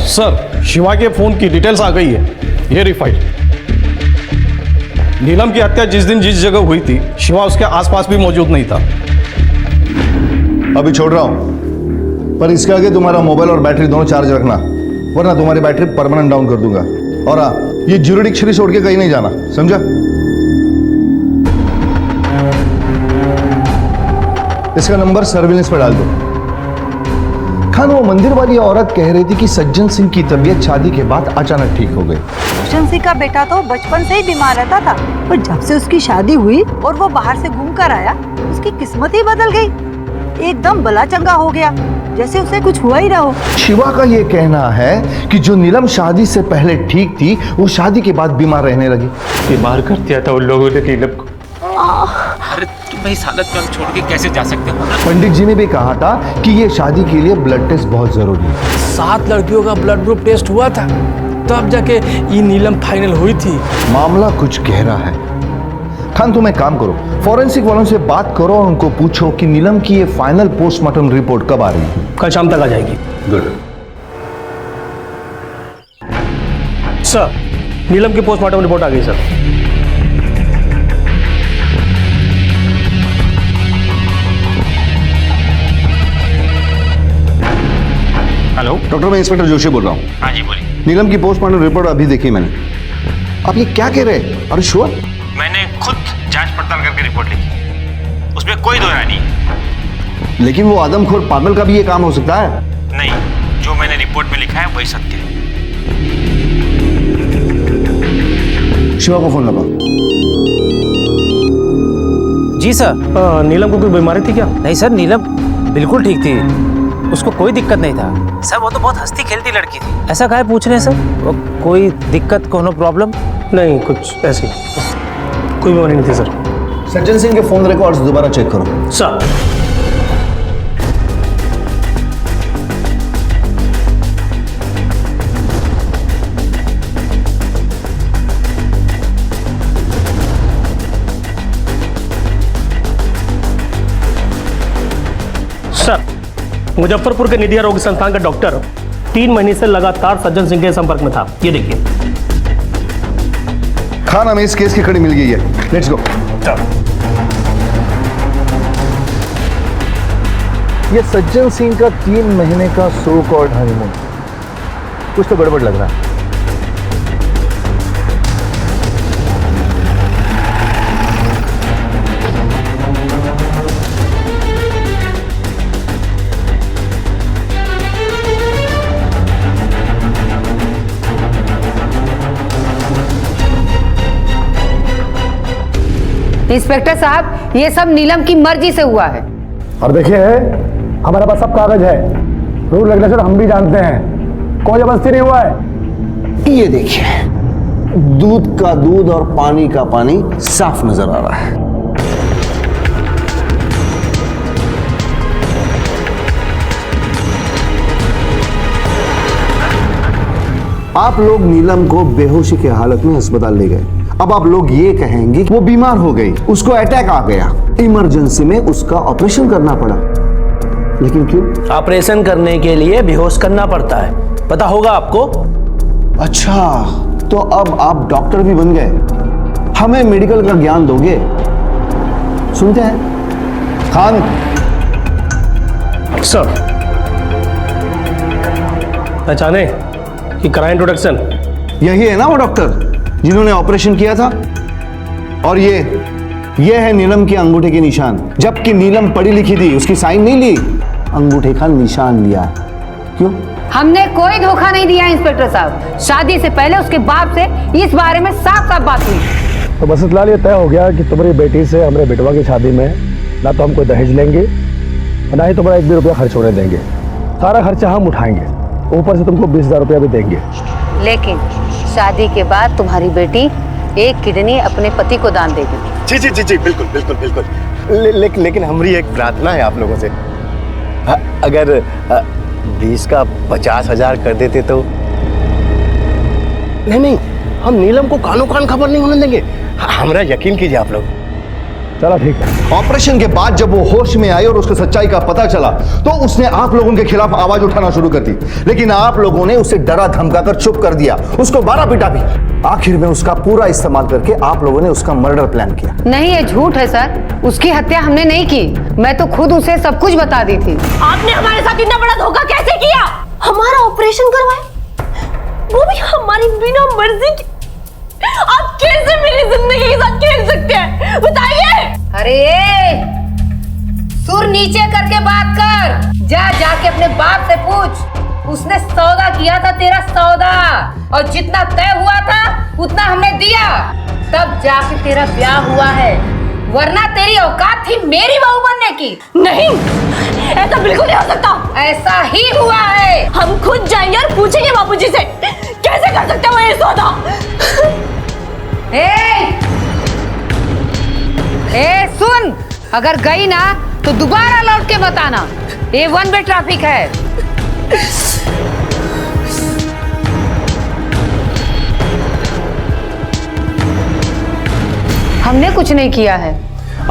सर, शिवा के फोन की डिटेल्स आ गई है, ये रिफाइल। नीलम की हत्या जिस दिन जिस जगह हुई थी, शिवा उसके आसपास भी मौजूद नहीं था। अभी छोड़ रहा हूं, पर इसके आगे तुम्हारा मोबाइल और बैटरी दोनों चार्ज रखना, वरना तुम्हारी बैटरी परमानेंट डाउन कर दूंगा। और हाँ, ये ज्यूरिडिक्शरी छोड़ के कहीं नहीं जाना, समझा? इसका नंबर सर्विलेंस पे डाल दो। खान, वो मंदिर वाली औरत कह रही थी कि सज्जन सिंह की तबीयत शादी के बाद अचानक ठीक हो गई। भूषण सिंह का बेटा तो बचपन से ही बीमार रहता था, पर जब से उसकी शादी हुई और वो बाहर से घूम कर आया, उसकी किस्मत ही बदल गई। एकदम बला चंगा हो गया, जैसे उसे कुछ हुआ ही ना हो। शिवा का ये कहना है कि जो नीलम शादी से पहले ठीक थी, वो शादी के बाद बीमार रहने लगी। बीमार कर दिया था उन लोगों ने नीलम को। अरे तुम इस हालत में हम छोड़ के कैसे जा सकते हो? पंडित जी ने भी कहा था कि ये शादी के लिए ब्लड टेस्ट बहुत जरूरी है। 7 लड़कियों का ब्लड ग्रुप टेस्ट हुआ था, तब जाके ये नीलम फाइनल हुई थी। मामला कुछ गहरा है। खान, तुम एक काम करो, फॉरेंसिक वालों से बात करो और उनको पूछो कि नीलम की ये फाइनल पोस्टमार्टम रिपोर्ट कब आ रही है। कल शाम तक आ जाएगी। गुड। सर, नीलम की पोस्टमार्टम रिपोर्ट आ गई सर। हेलो डॉक्टर, मैं इंस्पेक्टर जोशी बोल रहा हूँ। हाँ जी बोलिए। नीलम की पोस्टमार्टम रिपोर्ट अभी देखी मैंने। आप ये क्या कह रहे हैं? अरे श्योर? मैंने खुद जांच पड़ताल करके रिपोर्ट लिखी, उसमें कोई दो राय नहीं। लेकिन वो आदमखोर पागल का भी ये काम हो सकता है। नहीं, जो मैंने रिपोर्ट में लिखा है वही सत्य है। शिवा को फोन लगाओ। जी सर। नीलम को कोई बीमारी थी क्या? नहीं सर, नीलम बिल्कुल ठीक थी, उसको कोई दिक्कत नहीं था। सर, वो तो बहुत हंसती खेलती लड़की थी। ऐसा काहे पूछ रहे हैं सर? वो कोई दिक्कत, कोनो प्रॉब्लम? नहीं, कुछ ऐसी कोई बीमारी नहीं थी सर। सज्जन सिंह के फोन रिकॉर्ड्स दोबारा चेक करो। सर। सर, मुजफ्फरपुर के निधिया रोग संस्थान का डॉक्टर 3 महीने से लगातार सज्जन सिंह के संपर्क में था। ये देखिए। खान, हमें इस केस की कड़ी मिल गई है, लेट्स गो। ये सज्जन सिंह का 3 महीने का सो कॉल्ड हनीमून, कुछ तो गड़बड़ लग रहा है। इंस्पेक्टर साहब, ये सब नीलम की मर्जी से हुआ है। और देखिए, हमारे पास सब कागज है, रूल रेगुलेशन हम भी जानते हैं, कोई जबरदस्ती नहीं हुआ है। ये देखिए, दूध का दूध और पानी का पानी साफ नजर आ रहा है। आप लोग नीलम को बेहोशी की हालत में अस्पताल ले गए। अब आप लोग ये कहेंगे कि वो बीमार हो गई, उसको अटैक आ गया, इमरजेंसी में उसका ऑपरेशन करना पड़ा। लेकिन क्यों? ऑपरेशन करने के लिए बेहोश करना पड़ता है, पता होगा आपको। अच्छा, तो अब आप डॉक्टर भी बन गए, हमें मेडिकल का ज्ञान दोगे? सुनते हैं खान। सर, पहचाने कि कराएं इंट्रोडक्शन? यही है ना वो डॉक्टर जिन्होंने ऑपरेशन किया था? और ये है नीलम के अंगूठे के निशान। जबकि नीलम पढ़ी लिखी थी, उसकी साइन नहीं ली, अंगूठे का निशान लिया। क्यों? हमने कोई धोखा नहीं दिया इंस्पेक्टर साहब। शादी से पहले उसके बाप से इस बारे में साफ साफ बात हुई। तो बस इतना ये तय हो गया कि तुम्हारी बेटी से हमारे बेटवा की शादी में ना तो हम कोई दहेज लेंगे ना ही तुम्हारा 1 भी रुपया खर्च होने देंगे। सारा खर्चा हम उठाएंगे, ऊपर से तुमको 20,000 रुपया भी देंगे। लेकिन शादी के बाद तुम्हारी बेटी एक किडनी अपने पति को दान देगी। जी जी जी जी बिल्कुल बिल्कुल बिल्कुल। लेकिन हमारी एक प्रार्थना है आप लोगों से, अगर 20 का 50,000 कर देते तो। नहीं, हम नीलम को कानो कान खबर नहीं होने देंगे, हमरा यकीन कीजिए आप लोग। चलो ठीक है। ऑपरेशन के बाद जब वो होश में आई और उसको सच्चाई का पता चला तो उसने आप लोगों के खिलाफ आवाज उठाना शुरू कर दी, लेकिन आप लोगों ने उसे डरा धमकाकर चुप कर दिया, उसको मारा पीटा भी। आखिर में उसका पूरा इस्तेमाल करके आप लोगों ने उसका मर्डर प्लान किया। नहीं, ये झूठ है सर, उसकी हत्या हमने नहीं की। मैं तो खुद उसे सब कुछ बता दी थी। आपने हमारे साथ इतना बड़ा धोखा कैसे किया? हमारा ऑपरेशन करवाए, वो भी हमारी बिना मर्जी की। आप कैसे मेरी जिंदगी के साथ खेल सकते हैं, बताइए। अरे सुर नीचे करके बात कर, जाके अपने बाप से पूछ। उसने सौदा किया था, तेरा सौदा, और जितना तय हुआ था उतना हमने दिया, तब जाके तेरा ब्याह हुआ है, वरना तेरी औकात थी मेरी बहू बनने की। नहीं, ऐसा बिल्कुल नहीं हो सकता। ऐसा ही हुआ है। हम खुद जाएंगे और पूछेंगे बापूजी से, कैसे कर सकते हो ये सौदा। सुन, अगर गई ना तो दोबारा लौट के बताना, ये 1 वे ट्रैफिक है। हमने कुछ नहीं किया है।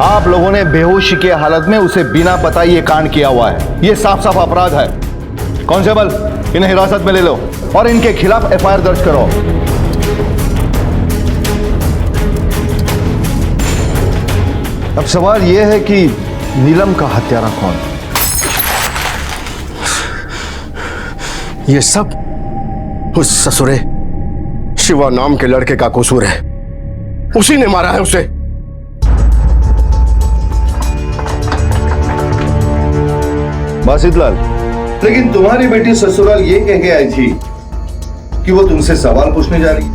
आप लोगों ने बेहोशी की हालत में उसे बिना बताए ये कांड किया हुआ है, ये साफ साफ अपराध है। कांस्टेबल, इन्हें हिरासत में ले लो और इनके खिलाफ FIR दर्ज करो। अब सवाल यह है कि नीलम का हत्यारा कौन? ये सब उस ससुरे शिवा नाम के लड़के का कसूर है, उसी ने मारा है उसे। बासित लाल, लेकिन तुम्हारी बेटी ससुराल ये कह के आई थी कि वो तुमसे सवाल पूछने जा रही।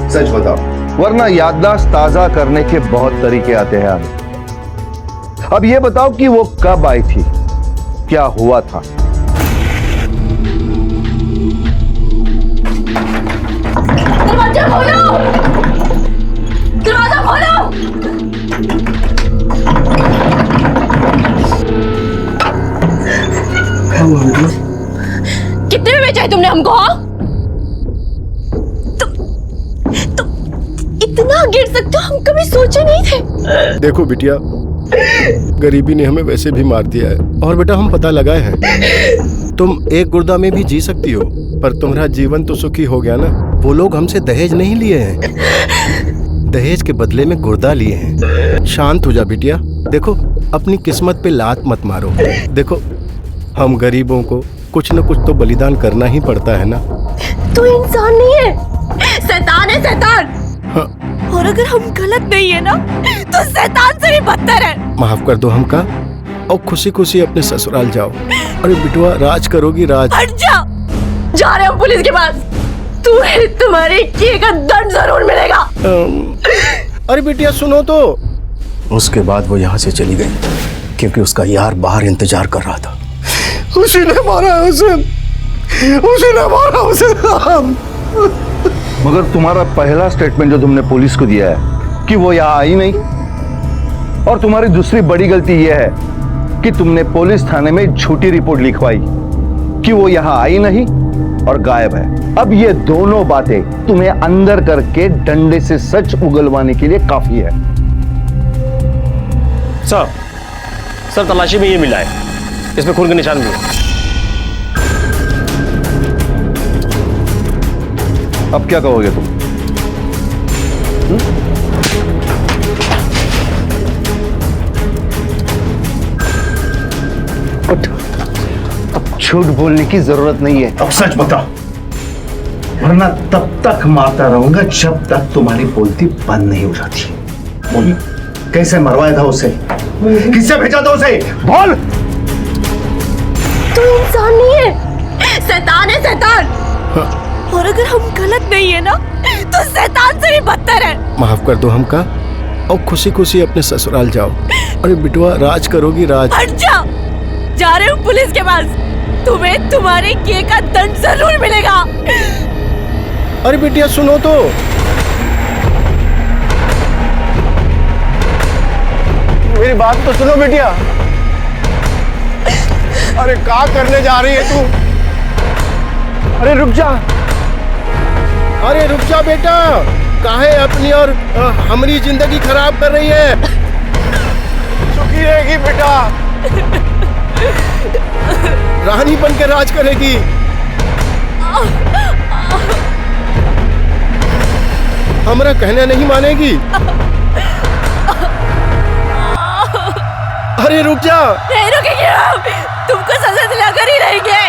सच बताओ, वरना याददाश्त ताजा करने के बहुत तरीके आते हैं। अब ये बताओ कि वो कब आई थी, क्या हुआ था? दरवाजा खोलो, दरवाजा खोलो। कितने में बेचा है तुमने हमको? तुम इतना गिर सकते हो, हम कभी सोचे नहीं थे। देखो बिटिया, गरीबी ने हमें वैसे भी मार दिया है, और बेटा हम पता लगाए हैं, तुम एक गुर्दा में भी जी सकती हो, पर तुम्हारा जीवन तो सुखी हो गया ना। वो लोग हमसे दहेज नहीं लिए हैं, दहेज के बदले में गुर्दा लिए हैं। शांत हो जा बिटिया, देखो अपनी किस्मत पे लात मत मारो। देखो हम गरीबों को कुछ न कुछ तो बलिदान करना ही पड़ता है ना। तू इंसान नहीं है, शैतान है, शैतान। हाँ। और अगर हम गलत नहीं है ना, तो शैतान से भी बदतर है। माफ कर दो हमका, और खुशी खुशी अपने ससुराल जाओ। अरे बिटुआ, राज करोगी राज। हट जा, जा रहे हम पुलिस के पास। तुम्हारे किए का दंड जरूर मिलेगा। अरे बिटिया सुनो तो। उसके बाद वो यहाँ से चली गई क्योंकि उसका यार बाहर इंतजार कर रहा था। उसी ने मारा उसे, उसी ने मारा उसे। मगर तुम्हारा पहला स्टेटमेंट जो तुमने पुलिस को दिया है कि वो यहाँ आई नहीं, और तुम्हारी दूसरी बड़ी गलती यह है कि तुमने पुलिस थाने में झूठी रिपोर्ट लिखवाई कि वो यहाँ आई नहीं और गायब है। अब ये दोनों बातें तुम्हें अंदर करके डंडे से सच उगलवाने के लिए काफी है। सर तलाशी में ये मिला है, इसमें खून के निशान भी है। अब क्या कहोगे तुम? अब झूठ बोलने की जरूरत नहीं है, अब सच बताओ, वरना तब तक मारता रहूंगा जब तक तुम्हारी बोलती बंद नहीं हो जाती। बोली, कैसे मरवाया था उसे, किससे भेजा था उसे, बोल। तू इंसान नहीं है, शैतान है, शैतान। और अगर हम गलत नहीं है ना, तो उस शैतान से भी बदतर है। माफ कर दो हमका और खुशी खुशी अपने ससुराल जाओ। अरे बिटवा राज करोगी राज। हट जाओ, जा रहे हूँ पुलिस के पास, तुम्हें तुम्हारे किए का दंड जरूर मिलेगा। अरे बिटिया सुनो तो, मेरी बात तो सुनो बिटिया। अरे क्या करने जा रही है तू? अरे रुक जा, अरे रुक जा बेटा, काहे अपनी और हमारी जिंदगी खराब कर रही है? सुखी रहेगी बेटा, रानी बन के राज करेगी। हमरा कहना नहीं मानेगी। अरे रुक जा। नहीं रुकेंगे हम, तुमको सजा दिलाकर ही रहेंगे।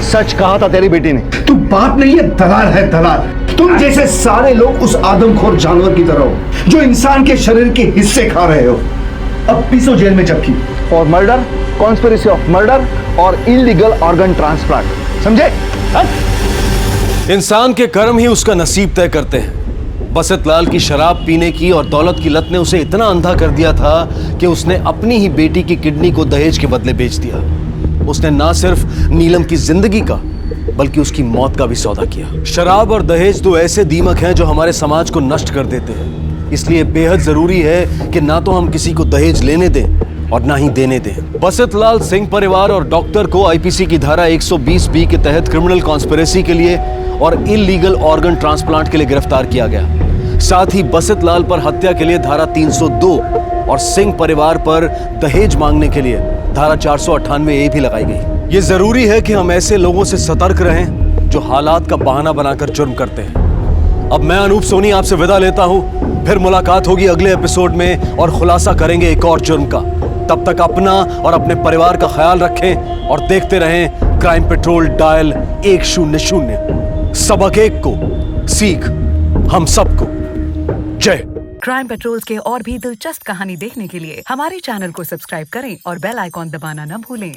सच कहा था तेरी बेटी ने। तू बाप नहीं है, दलाल है दलाल। तुम जैसे सारे लोग उस आदमखोर जानवर की तरह हो जो इंसान के शरीर के हिस्से खा रहे हो। अब पीसो जेल में चक्की for murder, conspiracy of murder और इलीगल ऑर्गन ट्रांसप्लांट, समझे? इंसान के कर्म ही उसका नसीब तय करते हैं। बसंत लाल की शराब पीने की और दौलत की लत ने उसे इतना अंधा कर दिया था कि उसने अपनी ही बेटी की किडनी को दहेज के बदले बेच दिया। उसने ना सिर्फ नीलम की जिंदगी का बल्कि उसकी मौत का भी सौदा किया। शराब और दहेज दो ऐसे दीमक हैं जो हमारे समाज को नष्ट कर देते हैं। इसलिए बेहद जरूरी है कि ना तो हम किसी को दहेज लेने दें और ना ही देने दें। बसंत लाल सिंह परिवार और डॉक्टर को आईपीसी की धारा 120 के तहत क्रिमिनल कॉन्स्पिरेसी के लिए और इलीगल ऑर्गन ट्रांसप्लांट के लिए गिरफ्तार किया गया। साथ ही बसंत लाल पर हत्या के लिए धारा 302 और सिंह परिवार पर दहेज मांगने के लिए धारा 498A भी लगाई गई। ये जरूरी है कि हम ऐसे लोगों से सतर्क रहें जो हालात का बहाना बनाकर जुर्म करते हैं। अब मैं अनूप सोनी आपसे विदा लेता हूं, फिर मुलाकात होगी अगले एपिसोड में और खुलासा करेंगे एक और जुर्म का। तब तक अपना और अपने परिवार का ख्याल रखें और देखते रहें क्राइम पेट्रोल डायल 100। सबक एक को सीख हम सबको। जय। क्राइम पेट्रोल के और भी दिलचस्प कहानी देखने के लिए हमारे चैनल को सब्सक्राइब करें और बेल आइकॉन दबाना न भूलें।